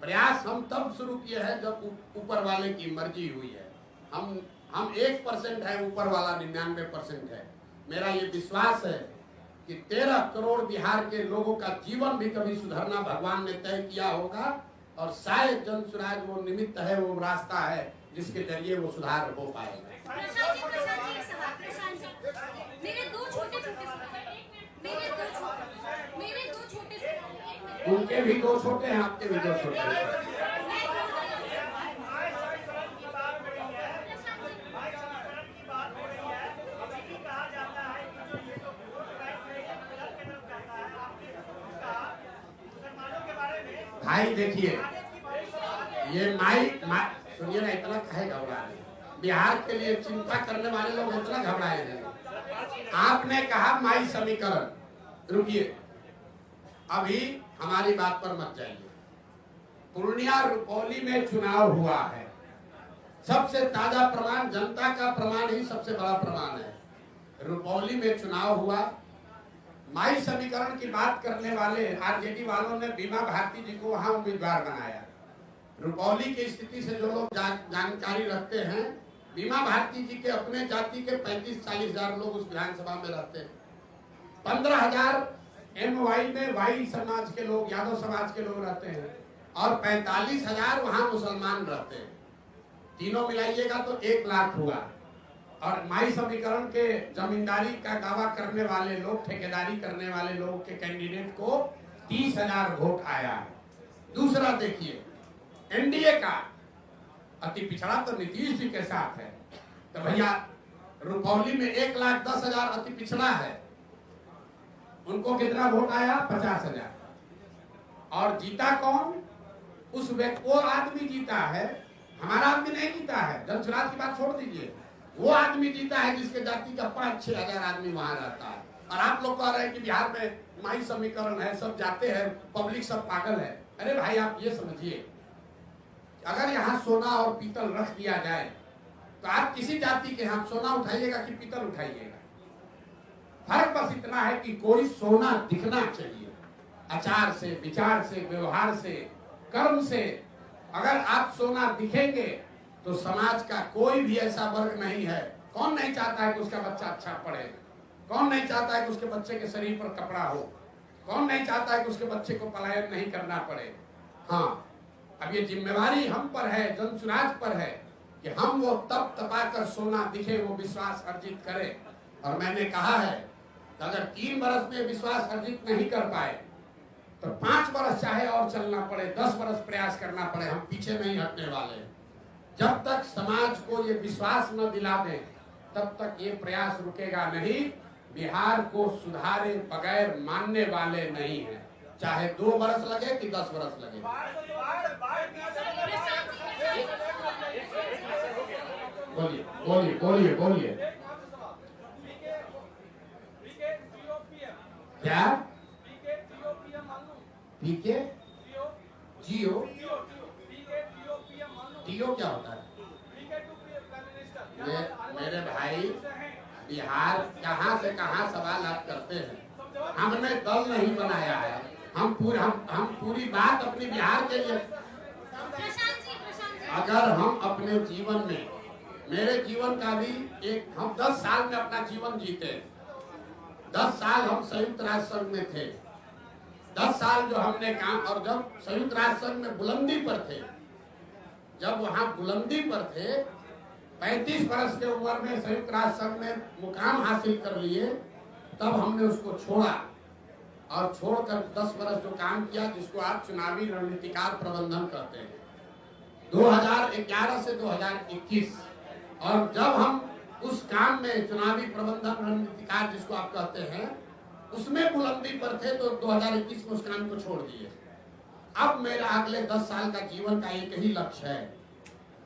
प्रयास हम तब शुरू किए हैं जब ऊपर वाले की मर्जी हुई है। हम 1% है, ऊपर वाला 99% है। मेरा ये विश्वास है कि 13 करोड़ बिहार के लोगों का जीवन भी कभी सुधरना भगवान ने तय किया होगा, और शायद जन स्वराज वो निमित्त है, वो रास्ता है जिसके जरिए वो सुधार हो पाएगा। उनके भी 2 छोटे हैं, आपके भी 2 छोटे हैं। भाई देखिए, ये माई सुनिए ना, इतना काहे घबरा रहे? बिहार के लिए चिंता करने वाले लोग इतना घबराए हैं। आपने कहा माई समीकरण, रुकिए, अभी हमारी बात पर मत जाइए। पूर्णिया रुपौली में चुनाव हुआ है, सबसे ताजा प्रमाण, जनता का प्रमाण ही सबसे बड़ा प्रमाण है। रुपौली में चुनाव हुआ, माई समीकरण की बात करने वाले आरजेडी वालों ने बीमा भारती जी को वहां उम्मीदवार बनाया। रुपौली की स्थिति से जो लोग जानकारी रखते हैं, बीमा भारती जी के अपने जाति के 35-40 हजार लोग उस विधानसभा में रहते हैं। 15,000 MY में वाई समाज के लोग, यादव समाज के लोग रहते हैं, और 45,000 वहां मुसलमान रहते हैं। तीनों मिलाइएगा तो 1 लाख हुआ। और माई समीकरण के जमींदारी का दावा करने वाले लोग, ठेकेदारी करने वाले लोगों के कैंडिडेट को 30,000 वोट आया है। दूसरा देखिए, एनडीए का अति पिछड़ा तो नीतीश जी के साथ है, तो भैया रुपौली में 1,10,000 अति पिछड़ा है, उनको कितना वोट आया? 50,000। और जीता कौन? उस व्यक्ति, वो आदमी जीता है, हमारा आदमी नहीं जीता है। जन स्वराज की बात छोड़ दीजिए, वो आदमी जीता है जिसके जाति का 5-6 हजार आदमी वहां रहता है। और आप लोग कह रहे हैं कि बिहार में माई समीकरण है, सब जाते हैं, पब्लिक सब पागल है। अरे भाई आप ये समझिए, अगर यहाँ सोना और पीतल रख दिया जाए तो आप किसी जाति के यहाँ सोना उठाइएगा कि पीतल उठाइएगा? फर्क बस इतना है कि कोई सोना दिखना चाहिए, आचार से, विचार से, व्यवहार से, कर्म से। अगर आप सोना दिखेंगे तो समाज का कोई भी ऐसा वर्ग नहीं है, कौन नहीं चाहता है कि उसका बच्चा अच्छा पढ़े? कौन नहीं चाहता है कि उसके बच्चे के शरीर पर कपड़ा हो? कौन नहीं चाहता है कि उसके बच्चे को पलायन नहीं करना पड़े? हाँ, अब ये जिम्मेवारी हम पर है, जन स्वराज पर है कि हम वो तप तपाकर सोना दिखे, वो विश्वास अर्जित करें। और मैंने कहा है कि अगर 3 बरस में विश्वास अर्जित नहीं कर पाए तो 5 वर्ष चाहे और चलना पड़े, 10 वर्ष प्रयास करना पड़े, हम पीछे नहीं हटने वाले। जब तक समाज को ये विश्वास न दिला दें तब तक ये प्रयास रुकेगा नहीं। बिहार को सुधारे बगैर मानने वाले नहीं है, चाहे 2 वर्ष लगे कि 10 वर्ष लगे। बोलिए बोलिए बोलिए बोलिए। क्या पीके जियो टीओ क्या होता है? मेरे भाई, बिहार कहाँ से कहाँ सवाल आप करते हैं। हमने दल नहीं बनाया है, हम पूरी बात अपनी बिहार के लिए। अगर हम अपने जीवन में, मेरे जीवन का भी हम 10 साल में अपना जीवन जीते। 10 साल हम संयुक्त राष्ट्र संघ में थे, 10 साल जो हमने काम, और जब संयुक्त राष्ट्र संघ में बुलंदी पर थे, जब वहां बुलंदी पर थे, 35 वर्ष के उम्र में संयुक्त राष्ट्र संघ में मुकाम हासिल कर लिए, तब हमने उसको छोड़ा और छोड़कर 10 वर्ष जो काम किया, जिसको आप चुनावी रणनीतिकार प्रबंधन कहते हैं, 2011 से 2021। और जब हम उस काम में चुनावी प्रबंधन रणनीतिकार जिसको आप कहते हैं, उसमें बुलंदी पर थे, तो 2021 में उस काम को छोड़ दिए। अब मेरा अगले 10 साल का जीवन का एक ही लक्ष्य है,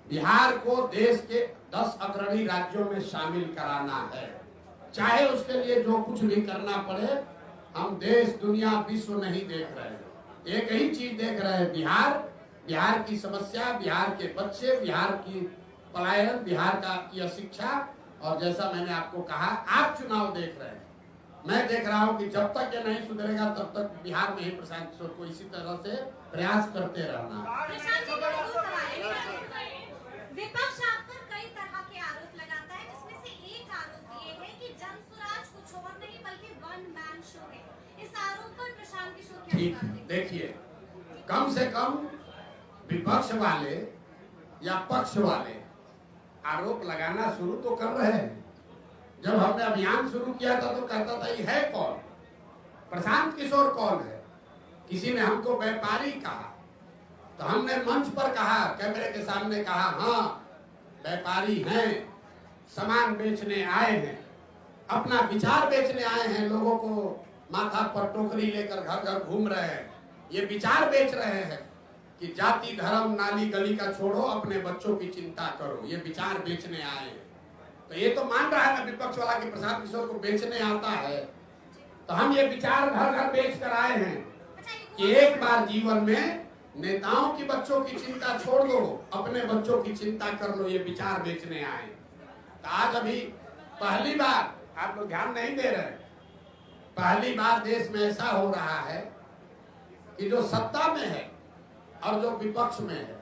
बिहार को देश के 10 अग्रणी राज्यों में शामिल कराना है। चाहे उसके लिए जो कुछ भी करना पड़े। हम देश दुनिया विश्व नहीं देख रहे हैं, एक ही चीज देख रहे हैं, बिहार की समस्या, बिहार के बच्चे, बिहार की पलायन, बिहार का की शिक्षा। और जैसा मैंने आपको कहा, आप चुनाव देख रहे हैं, मैं देख रहा हूं कि जब तक ये नहीं सुधरेगा तब तक बिहार में ही प्रशांत किशोर को इसी तरह से प्रयास करते रहना। विपक्ष आप पर कई तरह के आरोप लगाता है, जिसमें से एक आरोप ये है कि जनसुराज कुछ और नहीं बल्कि वन मैन शो है। इस आरोप पर प्रशांत किशोर क्या ठीक, देखिए, कम से कम विपक्ष वाले या पक्ष वाले आरोप लगाना शुरू तो कर रहे हैं। जब हमने अभियान शुरू किया था तो कहता था ये है कौन, प्रशांत किशोर कौन है। किसी ने हमको व्यापारी कहा, तो हमने मंच पर कहा, कैमरे के सामने कहा, हाँ व्यापारी हैं, सामान बेचने आए हैं, अपना विचार बेचने आए हैं, लोगों को माथा पर टोकरी लेकर घर घर घूम रहे हैं, ये विचार बेच रहे हैं कि जाति धर्म नाली गली का छोड़ो, अपने बच्चों की चिंता करो, ये विचार बेचने आए हैं। तो ये तो मान रहा है ना विपक्ष वाला कि प्रशांत किशोर को बेचने आता है। तो हम ये विचार घर घर बेच कर आए हैं कि एक बार जीवन में नेताओं की बच्चों की चिंता छोड़ दो, अपने बच्चों की चिंता कर लो, ये विचार बेचने आए। तो आज अभी पहली बार, आप लोग ध्यान नहीं दे रहे, पहली बार देश में ऐसा हो रहा है कि जो सत्ता में है और जो विपक्ष में है,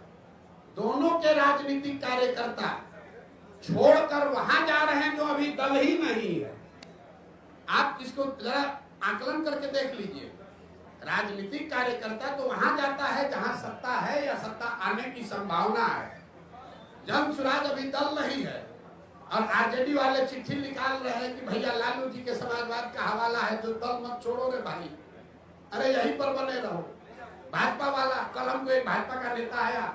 दोनों के राजनीतिक कार्यकर्ता छोड़कर वहां जा रहे हैं जो अभी दल ही नहीं है। आप इसको जरा आकलन करके देख लीजिए, राजनीतिक कार्यकर्ता तो वहां जाता है जहां सत्ता है या सत्ता आने की संभावना है। जनसुराज अभी दल नहीं है और आरजेडी वाले चिट्ठी निकाल रहे हैं कि भैया लालू जी के समाजवाद का हवाला है, जो दल मत छोड़ो रे भाई, अरे यहीं पर बने रहो। भाजपा वाला, कल हमको एक भाजपा का नेता आया,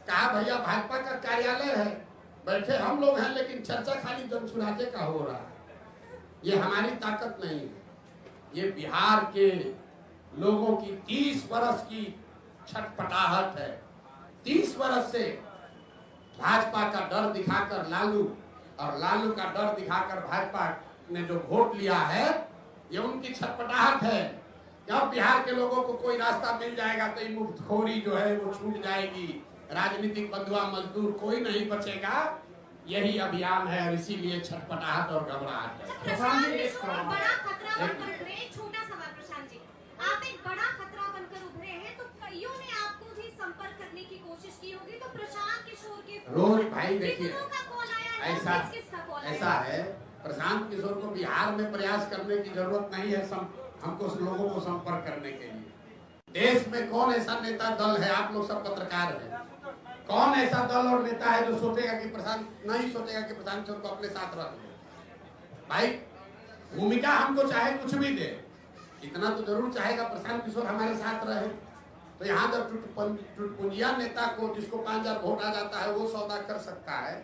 कहा भैया भाजपा का कार्यालय है, बैठे हम लोग हैं, लेकिन चर्चा खाली जनसुराजे का हो रहा है। ये हमारी ताकत नहीं है, ये बिहार के लोगों की 30 वर्ष की छटपटाहट है। 30 वर्ष से भाजपा का डर दिखाकर लालू और लालू का डर दिखाकर भाजपा ने जो वोट लिया है, ये उनकी छटपटाहट है। जब बिहार के लोगों को कोई रास्ता मिल जाएगा तो ये मुफ्तखोरी जो है वो छूट जाएगी, राजनीतिक बंधुआ मजदूर कोई नहीं बचेगा। यही अभियान है और इसीलिए छटपटाहट और घबराहट है। प्रशांत जी, एक बड़ा खतरा बनकर उभरे, एक छोटा सवाल प्रशांत जी, आप एक बड़ा खतरा बनकर उभरे हैं, तो कईयों ने आपको भी संपर्क करने की कोशिश की होगी, तो प्रशांत किशोर के रोज भाई देखिए, ऐसा है, प्रशांत किशोर को बिहार में प्रयास करने की जरूरत नहीं है, हमको लोगों को संपर्क करने के लिए। देश में कौन ऐसा नेता दल है, आप लोग सब पत्रकार हैं, कौन ऐसा दल और नेता है जो सोचेगा कि प्रशांत नहीं सोचेगा कि प्रशांत किशोर को अपने साथ रख ले। भाई भूमिका हमको चाहे कुछ भी दे, इतना तो जरूर चाहेगा प्रशांत किशोर हमारे साथ रहे। तो यहाँ जब टुटपुंजिया नेता को जिसको 5000 वोट आ जाता है वो सौदा कर सकता है,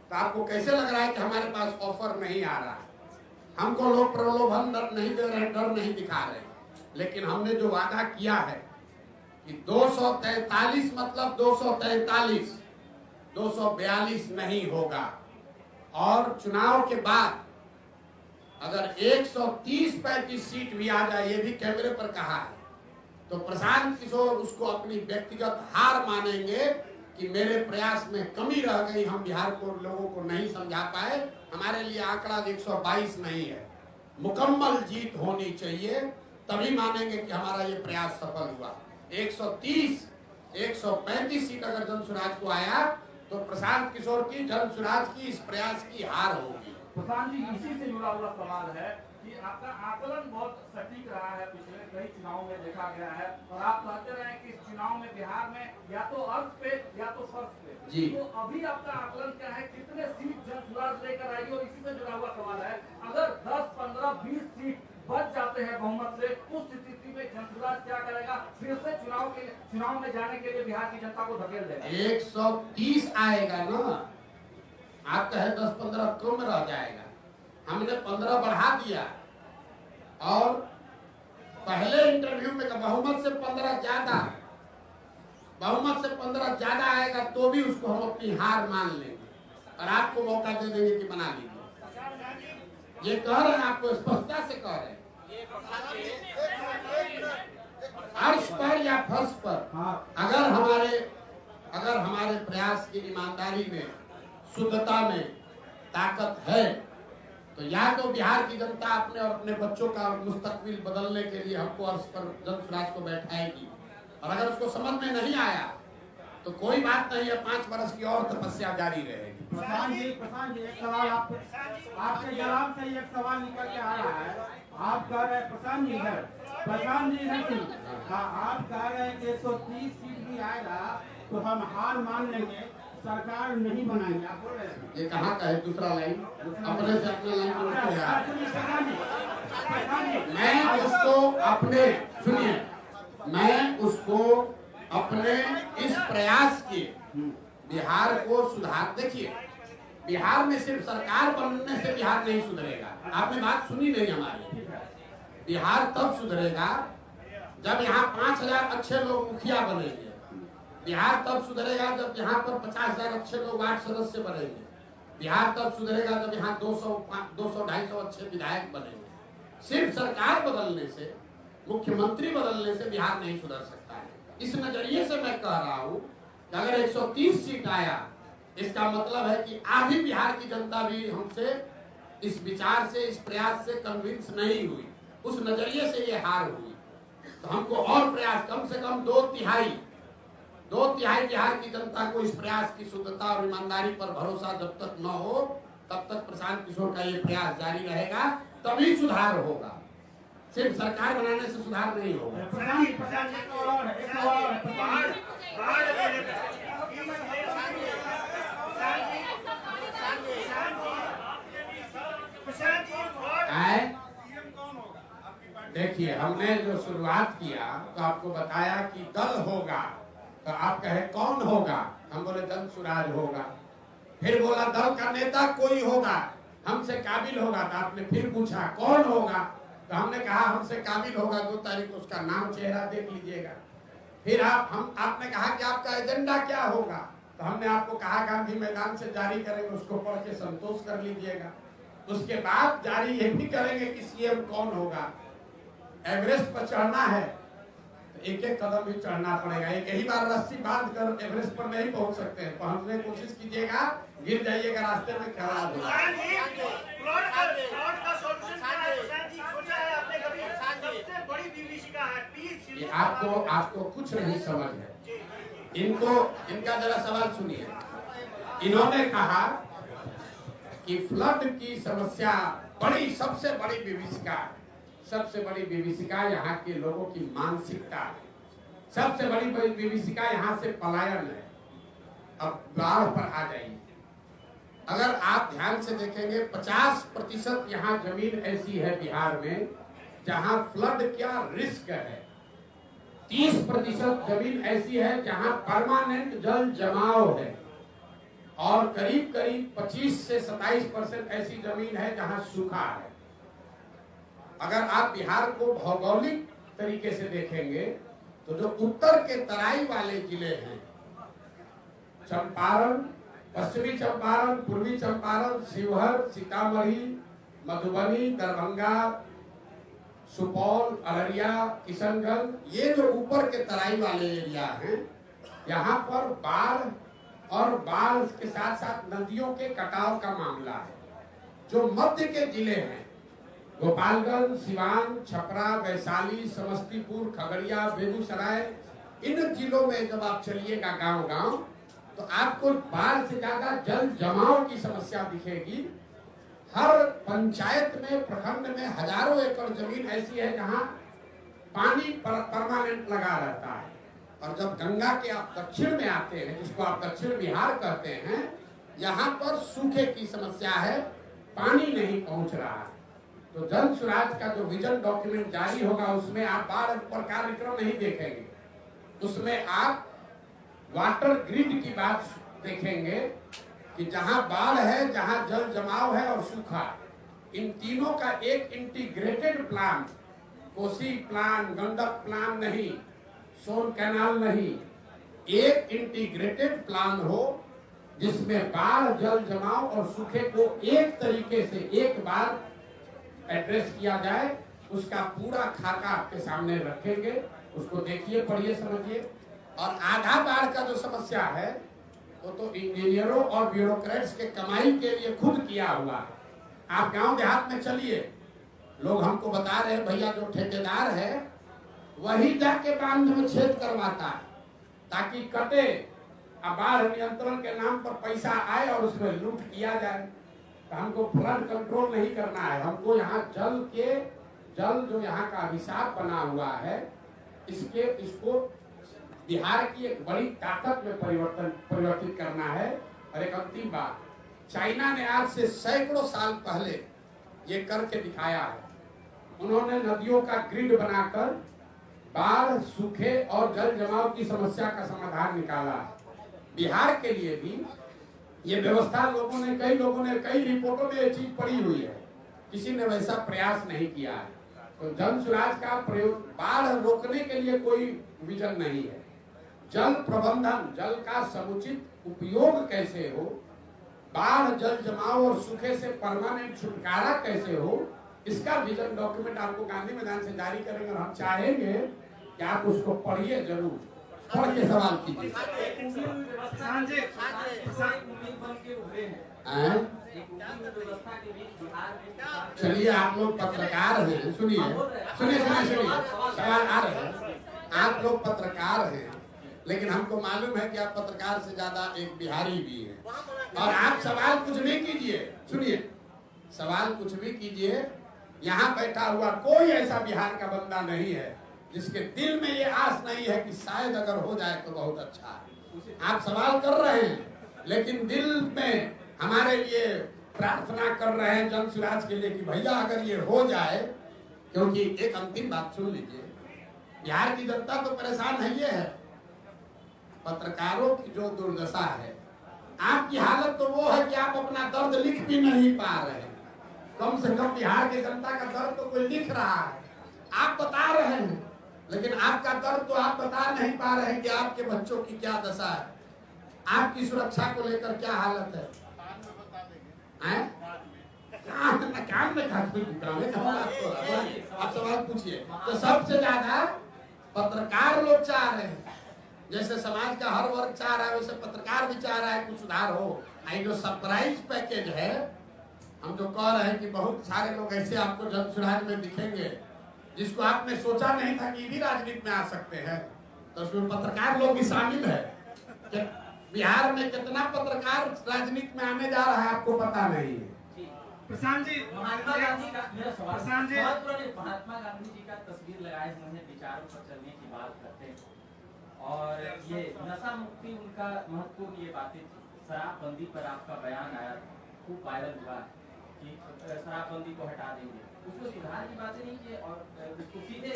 तो आपको कैसे लग रहा है कि हमारे पास ऑफर नहीं आ रहा है? हमको लोग प्रलोभन नहीं दे रहे, डर नहीं दिखा रहे, लेकिन हमने जो वादा किया है कि 243 मतलब 243, 242 नहीं होगा। और चुनाव के बाद अगर 130-35 सीट भी आ जाए, ये भी कैमरे पर कहा है, तो प्रशांत किशोर उसको अपनी व्यक्तिगत हार मानेंगे कि मेरे प्रयास में कमी रह गई, हम बिहार को लोगों को नहीं समझा पाए। हमारे लिए आंकड़ा 122 नहीं है, मुकम्मल जीत होनी चाहिए, तभी मानेंगे कि हमारा ये प्रयास सफल हुआ। 130, 135 सीट अगर जनसुराज को आया तो प्रशांत किशोर की, जनसुराज की इस प्रयास की हार होगी। प्रशांत जी, इसी से जुड़ा हुआ सवाल है कि आपका आकलन बहुत सटीक रहा है, पिछले कई चुनाव में देखा गया है, और आप कहते रहे कि इस चुनाव में बिहार में या तो अर्थ पे या तो फर्श पे जी। तो अभी आपका आकलन क्या है, कितने सीट जनसुराज लेकर आएगी? और इसी से जुड़ा हुआ सवाल है, अगर 10, 15, 20 सीट बच जाते हैं बहुमत से, उस स्थिति में जनसुराज क्या करेगा? फिर से चुनाव में जाने के लिए बिहार की जनता को धकेल देगा? 130 आएगा ना, आप कहे 10-15 कम रह जाएगा, हमने 15 बढ़ा दिया। और पहले इंटरव्यू में बहुमत से 15 ज्यादा, बहुमत से 15 ज्यादा आएगा तो भी उसको हम अपनी हार मान लेंगे और आपको मौका दे देंगे कि बना लीजिए। ये कह रहे हैं, आपको स्पष्टता से कह रहे हैं, अर्श पर या फर्श पर अगर हमारे प्रयास की ईमानदारी में, शुद्धता में ताकत है, तो या तो बिहार की जनता अपने और अपने बच्चों का मुस्तकबिल बदलने के लिए हमको अर्श पर जनसुराज को बैठाएगी, और अगर उसको समझ में नहीं आया तो कोई बात नहीं है, 5 वर्ष की और तपस्या जारी रहेगी। प्रशांत जी, एक सवाल आपके जवाब से एक सवाल निकल के आ रहा है। आप कह रहे हैं प्रशांत जी आप कह रहे हैं कि 130 सीट भी आएगा तो हम हार मान लेंगे, सरकार नहीं बनाएंगे, आप बोल रहे हैं। ये कहाँ का है दूसरा लाइन? अपने से अपने लाइन को उठते हैं। मैं उसको अपने इस प्रयास के बिहार को सुधार, देखिए बिहार में सिर्फ सरकार बनने से बिहार नहीं सुधरेगा। आपने बात सुनी नहीं हमारी। बिहार तब सुधरेगा जब यहाँ 5000 अच्छे लोग मुखिया बनेंगे। बिहार तब सुधरेगा जब यहाँ पर 50,000 अच्छे लोग वार्ड सदस्य बनेंगे। बिहार तब सुधरेगा जब यहाँ 200-250 अच्छे विधायक बनेंगे। सिर्फ सरकार बदलने से, मुख्यमंत्री बदलने से बिहार नहीं सुधर सकता है। इस नजरिए से मैं कह रहा हूँ कि अगर 130 सीट आया, इसका मतलब है कि आधी बिहार की जनता भी हमसे इस विचार से, इस प्रयास से कन्विंस नहीं हुई। उस नजरिए से ये हार हुई। तो हमको और प्रयास, कम से कम 2/3 बिहार की जनता को इस प्रयास की शुद्धता और ईमानदारी पर भरोसा जब तक न हो, तब तक प्रशांत किशोर का ये प्रयास जारी रहेगा, तभी सुधार होगा। सिर्फ सरकार बनाने से सुधार नहीं होगा। देखिए, हमने जो शुरुआत किया तो आपको बताया कि दल होगा, तो आप कहे कौन होगा? हम बोले जनसुराज होगा। फिर बोला दल का नेता कोई होगा, हमसे काबिल होगा। तो आपने फिर पूछा कौन होगा? तो हमने कहा हमसे काबिल होगा, 2 तारीख को उसका नाम चेहरा देख लीजिएगा। फिर आपने कहा कि आपका एजेंडा क्या होगा? तो हमने आपको कहा गांधी मैदान से जारी करेंगे, उसको पढ़ के संतोष कर लीजिएगा। उसके बाद जारी ये भी करेंगे कि सीएम कौन होगा। एवरेस्ट पर चढ़ना है तो एक कदम भी चढ़ना पड़ेगा। एक ही बार रस्सी बांध कर एवरेस्ट पर नहीं पहुंच सकते हैं। पहुंचने की कोशिश कीजिएगा, गिर जाइएगा रास्ते में, खराब होगा। आपको कुछ नहीं समझ है। इनका जरा सवाल सुनिए। इन्होंने कहा कि फ्लड की समस्या सबसे बड़ी विभीषिका यहाँ के लोगों की मानसिकता, सबसे बड़ी विभीषिका यहाँ से पलायन है। अब बाढ़ पर आ जाइए। अगर आप ध्यान से देखेंगे 50% यहाँ जमीन ऐसी है बिहार में जहां फ्लड क्या रिस्क है। 30% जमीन ऐसी है जहां परमानेंट जल जमाव है और करीब करीब 25 से 27% ऐसी जमीन है जहां सूखा है। अगर आप बिहार को भौगोलिक तरीके से देखेंगे तो जो उत्तर के तराई वाले जिले हैं, चंपारण, पश्चिमी चंपारण, पूर्वी चंपारण, शिवहर, सीतामढ़ी, मधुबनी, दरभंगा, सुपौल, अररिया, किशनगंज, ये जो ऊपर के तराई वाले एरिया हैं, यहाँ पर बाढ़ और बाढ़ के साथ साथ नदियों के कटाव का मामला है। जो मध्य के जिले हैं, गोपालगंज, सिवान, छपरा, वैशाली, समस्तीपुर, खगड़िया, बेगूसराय, इन जिलों में जब आप चलिएगा गांव-गांव तो आपको बाढ़ से ज्यादा जल जमाव की समस्या दिखेगी। हर पंचायत में, प्रखंड में हजारों एकड़ जमीन ऐसी है जहां पानी परमानेंट लगा रहता है। और जब गंगा के आप दक्षिण में आते हैं, जिसको आप दक्षिण बिहार कहते हैं, यहाँ पर सूखे की समस्या है, पानी नहीं पहुंच रहा है। तो जन स्वराज का जो विजन डॉक्यूमेंट जारी होगा उसमें आप बाढ़ पर कार्यक्रम नहीं देखेंगे, उसमें आप वाटर ग्रिड की बात देखेंगे कि जहां बाढ़ है, जहां जल जमाव है और सूखा, इन तीनों का एक integrated plan, Kosi plan, Gandak plan नहीं, सोन कैनाल नहीं, एक इंटीग्रेटेड प्लान हो जिसमें बाढ़, जल जमाव और सूखे को एक तरीके से एक बार एड्रेस किया जाए। उसका पूरा खाका आपके सामने रखेंगे, उसको देखिए, पढ़िए, समझिए। और आधा बाढ़ का जो समस्या है वो तो इंजीनियरों और ब्यूरोक्रेट्स के कमाई के लिए खुद किया हुआ है। आप गांव देहात में चलिए, लोग हमको बता रहे हैं भैया जो ठेकेदार है वही जाके बांध में छेद करवाता है ताकि कटे, अब बाढ़ नियंत्रण के नाम पर पैसा आए और उसमें लूट किया जाए। तो हमको फ्लड कंट्रोल नहीं करना है, हमको यहाँ जल जो यहाँ का अभिशाप बना हुआ है, इसको बिहार की एक बड़ी ताकत में परिवर्तित करना है। और एक अंतिम बात, चाइना ने आज से सैकड़ों साल पहले ये करके दिखाया है। उन्होंने नदियों का ग्रिड बनाकर बाढ़, सूखे और जल जमाव की समस्या का समाधान निकाला है। बिहार के लिए भी ये व्यवस्था कई लोगों ने कई रिपोर्टों में ये चीज पड़ी हुई है, किसी ने वैसा प्रयास नहीं किया है। तो जन स्वराज का प्रयोग, बाढ़ रोकने के लिए कोई विजन नहीं है। जल प्रबंधन, जल का समुचित उपयोग कैसे हो, बाढ़, जल जमाव और सूखे से परमानेंट छुटकारा कैसे हो, इसका विजन डॉक्यूमेंट आपको गांधी मैदान से जारी करेंगे। और हम चाहेंगे कि आप उसको पढ़िए, जरूर पढ़ के सवाल कीजिए। चलिए, आप लोग पत्रकार हैं, सुनिए, सवाल आ रहे हैं। आप लोग पत्रकार हैं, लेकिन हमको मालूम है कि आप पत्रकार से ज्यादा एक बिहारी भी हैं। और आप सवाल कुछ भी कीजिए, सुनिए, सवाल कुछ भी कीजिए, यहाँ बैठा हुआ कोई ऐसा बिहार का बंदा नहीं है जिसके दिल में ये आस नहीं है कि शायद अगर हो जाए तो बहुत अच्छा है। आप सवाल कर रहे हैं, लेकिन दिल में हमारे लिए प्रार्थना कर रहे हैं जन स्वराज के लिए कि भैया अगर ये हो जाए। क्योंकि एक अंतिम बात सुन लीजिए, बिहार की जनता तो परेशान है, ये है पत्रकारों की जो दुर्दशा है। आपकी हालत तो वो है कि आप अपना दर्द लिख भी नहीं पा रहे हैं। कम से कम बिहार की जनता का दर्द तो कोई लिख रहा है, आप बता रहे हैं, लेकिन आपका दर्द तो आप बता नहीं पा रहे हैं कि आपके बच्चों की क्या दशा है, आपकी सुरक्षा को लेकर क्या हालत है। काम में आप सवाल पूछिए। तो सबसे ज्यादा पत्रकार लोग चाह रहे हैं, जैसे समाज का हर वर्ग चाह रहा है वैसे पत्रकार भी चाह रहा है कुछ सुधार हो। जो सरप्राइज पैकेज है, हम जो कह रहे हैं कि बहुत सारे लोग ऐसे आपको जन स्वराज में दिखेंगे जिसको आपने सोचा नहीं था कि भी राजनीति में आ सकते हैं। तो उसमें पत्रकार लोग भी शामिल है। बिहार में कितना पत्रकार राजनीति में आने जा रहा है आपको पता नहीं है। प्रशांत जी, महात्मा गांधी का मेरा सवाल, महात्मा गांधी जी का तस्वीर लगाए हुए हैं, विचारों पर चलने की बात करते हैं और ये नशा मुक्ति उनका महत्वपूर्ण ये बातें थी। शराबबंदी पर आपका बयान आया, खूब वायरल हुआ है। कि शराबबंदी को हटा देंगे, उसमें सुधार की बातें नहीं की और उसको सीधे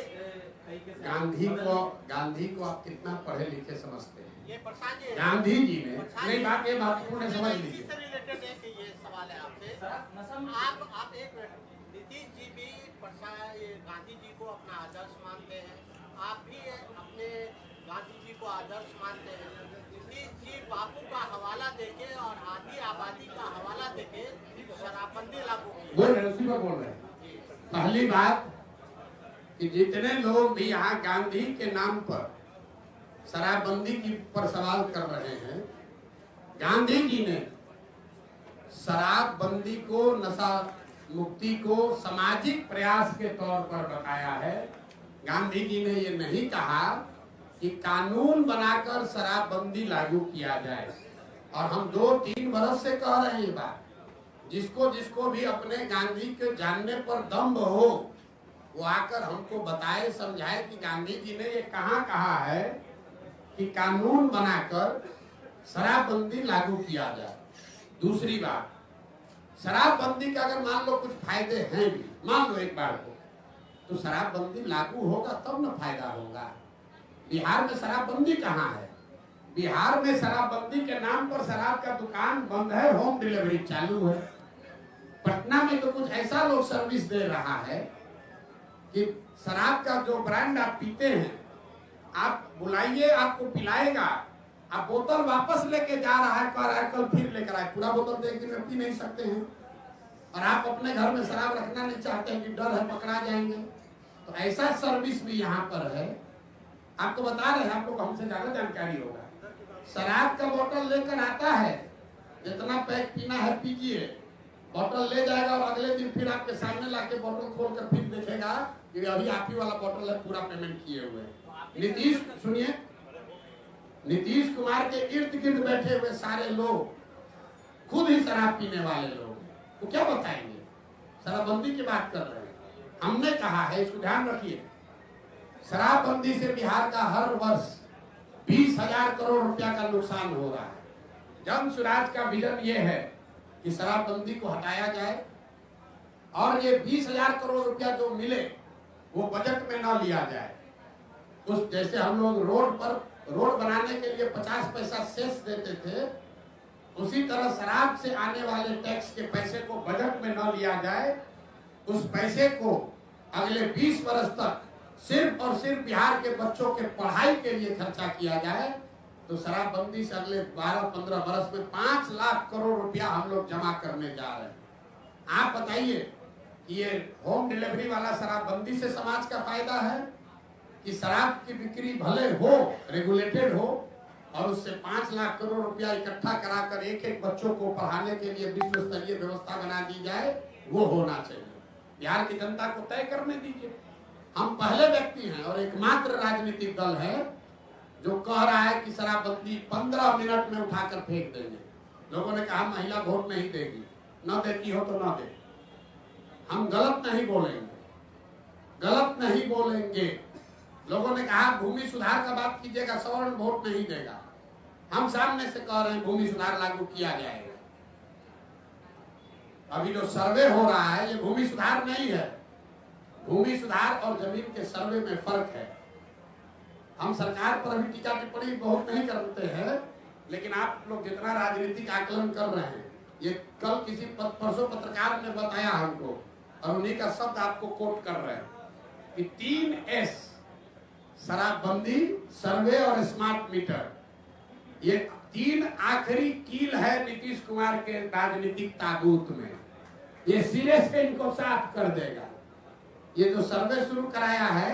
तरीके से गांधी को आप कितना पढ़े लिखे समझते हैं? ये प्रसाद जी, गांधी जी ने नहीं बात, ये महत्वपूर्ण समझ इसी लीजिए। से रिलेटेड है कि ये सवाल है आपसे। आप एक मिनट, नीतीश जी भी गांधी जी को अपना आदर्श मानते हैं, आप भी अपने गांधी जी को आदर्श मानते हैं। नीतीश जी बापू का हवाला देके और आधी आबादी का हवाला देके शराबबंदी लागू की। बोल रहे उसी पर बोल रहे हैं। पहली बात कि जितने लोग भी यहाँ गांधी के नाम पर शराबबंदी की पर सवाल कर रहे हैं, गांधी जी ने शराबबंदी को, नशा मुक्ति को सामाजिक प्रयास के तौर पर बताया है। गांधी जी ने ये नहीं कहा कि कानून बनाकर शराबबंदी लागू किया जाए। और हम 2-3 बरस से कह रहे हैं ये बात। जिसको भी अपने गांधी के जानने पर दम्भ हो वो आकर हमको बताए, समझाए कि गांधी जी ने ये कहाँ कहा है कि कानून बनाकर शराबबंदी लागू किया जाए। दूसरी बात, शराबबंदी का अगर मान लो कुछ फायदे हैं भी, मान लो एक बार को, तो शराबबंदी लागू होगा तब न फायदा होगा। बिहार में शराबबंदी कहाँ है? बिहार में शराबबंदी के नाम पर शराब का दुकान बंद है, होम डिलीवरी चालू है। पटना में तो कुछ ऐसा लोग सर्विस दे रहा है कि शराब का जो ब्रांड आप पीते हैं, आप बुलाइए आपको पिलाएगा, आप बोतल वापस लेके जा रहा है, कह रहा है कल फिर लेकर आए, पूरा बोतल तो एक दिन में पी नहीं सकते हैं। और आप अपने घर में शराब रखना नहीं चाहते हैं कि डर है पकड़ा जाएंगे। तो ऐसा सर्विस भी यहाँ पर है। आपको बता रहे हैं, आपको हमसे ज्यादा जानकारी होगा। शराब का बोतल लेकर आता है, जितना पैक पीना है पीजिए, बोतल ले जाएगा और अगले दिन फिर आपके सामने लाके बोतल खोलकर फिर देखेगा कि अभी आप ही वाला बोतल है, पूरा पेमेंट किए हुए हैं। नीतीश सुनिए, नीतीश कुमार के इर्द गिर्द बैठे हुए सारे लोग खुद ही शराब पीने वाले लोग, वो क्या बताएंगे? शराबबंदी की बात कर रहे हैं। हमने कहा है, इसको ध्यान रखिए, शराबबंदी से बिहार का हर वर्ष 20,000 करोड़ रुपया का नुकसान हो रहा है। जन स्वराज का विजन ये है कि शराबबंदी को हटाया जाए और ये 20,000 करोड़ रुपया जो मिले वो बजट में न लिया जाए। उस जैसे हम लोग रोड बनाने के लिए 50 पैसा सेस देते थे, उसी तरह शराब से आने वाले टैक्स के पैसे को बजट में न लिया जाए। उस पैसे को अगले 20 वर्ष तक सिर्फ और सिर्फ बिहार के बच्चों के पढ़ाई के लिए खर्चा किया जाए। तो शराबबंदी से अगले 12-15 वर्ष में 5 लाख करोड़ रुपया हम लोग जमा करने जा रहे हैं। आप बताइए कि ये होम डिलीवरी वाला शराबबंदी से समाज का फायदा है कि शराब की बिक्री भले हो, रेगुलेटेड हो, और उससे 5 लाख करोड़ रुपया इकट्ठा कराकर एक बच्चों को पढ़ाने के लिए विश्व स्तरीय व्यवस्था बना दी जाए, वो होना चाहिए। बिहार की जनता को तय करने दीजिए। हम पहले व्यक्ति हैं और एकमात्र राजनीतिक दल है जो कह रहा है कि शराबबंदी 15 मिनट में उठाकर फेंक देंगे। लोगों ने कहा महिला वोट नहीं देगी, न देती हो तो न दे। हम गलत नहीं बोलेंगे। लोगों ने कहा भूमि सुधार का बात कीजिएगा, सवर्ण वोट नहीं देगा। हम सामने से कह रहे हैं भूमि सुधार लागू किया जाएगा। अभी जो सर्वे हो रहा है ये भूमि सुधार नहीं है। भूमि सुधार और जमीन के सर्वे में फर्क है। हम सरकार पर अभी टीका टिप्पणी बहुत नहीं करते हैं, लेकिन आप लोग जितना राजनीतिक आकलन कर रहे हैं, ये कल किसी परसों पत्रकार ने बताया हमको, और उन्हीं का शब्द आपको कोट कर रहे हैं कि 3S, शराबबंदी, सर्वे और स्मार्ट मीटर, ये 3 आखिरी कील है नीतीश कुमार के राजनीतिक ताबूत में। ये सिरे से इनको साफ कर देगा। ये जो सर्वे शुरू कराया है,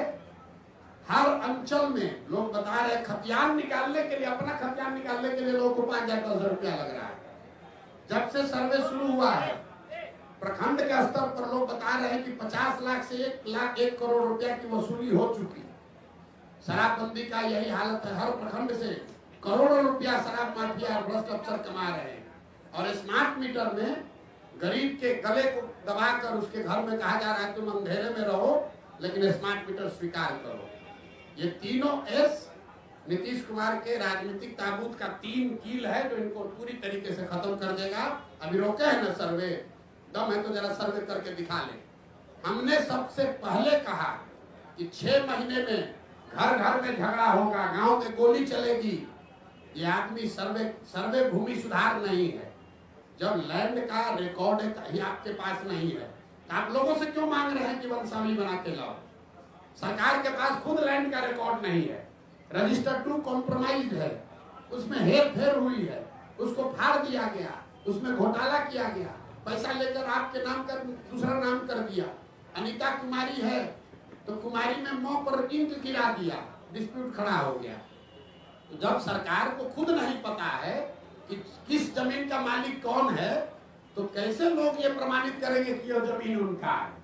हर अंचल में लोग बता रहे हैं खतियान निकालने के लिए, अपना खतियान निकालने के लिए लोगों को 5,000 रुपया लग रहा है। जब से सर्वे शुरू हुआ है, प्रखंड के स्तर पर लोग बता रहे हैं कि 50 लाख से 1 करोड़ रुपया की वसूली हो चुकी। शराबबंदी का यही हालत है। हर प्रखंड से करोड़ों रुपया शराब माफिया और भ्रष्ट अफसर कमा रहे हैं। और स्मार्ट मीटर में गरीब के गले को दबाकर उसके घर में कहा जा रहा है तुम अंधेरे में रहो, लेकिन स्मार्ट मीटर स्वीकार करो। ये तीनों एस नीतीश कुमार के राजनीतिक ताबूत का 3 कील है जो इनको पूरी तरीके से खत्म कर देगा। अभी रोके है ना सर्वे, दम है तो जरा सर्वे करके दिखा ले। हमने सबसे पहले कहा कि 6 महीने में घर घर में झगड़ा होगा, गांव में गोली चलेगी। ये आदमी सर्वे भूमि सुधार नहीं है। जब लैंड का रिकॉर्ड ही आपके पास नहीं है तो आप लोगों से क्यों मांग रहे हैं कि वंशावली बना के लाओ? सरकार के पास खुद लैंड का रिकॉर्ड नहीं है, रजिस्टर 2 कॉम्प्रोमाइज है, उसमें हेर फेर हुई है, उसको फाड़ दिया गया, उसमें घोटाला किया गया, पैसा लेकर आपके नाम कर दूसरा नाम कर दिया। अनीता कुमारी है तो कुमारी में मुंह पर इंक गिरा दिया, डिस्प्यूट खड़ा हो गया। तो जब सरकार को खुद नहीं पता है कि किस जमीन का मालिक कौन है तो कैसे लोग ये प्रमाणित करेंगे कि यह जमीन उनका है?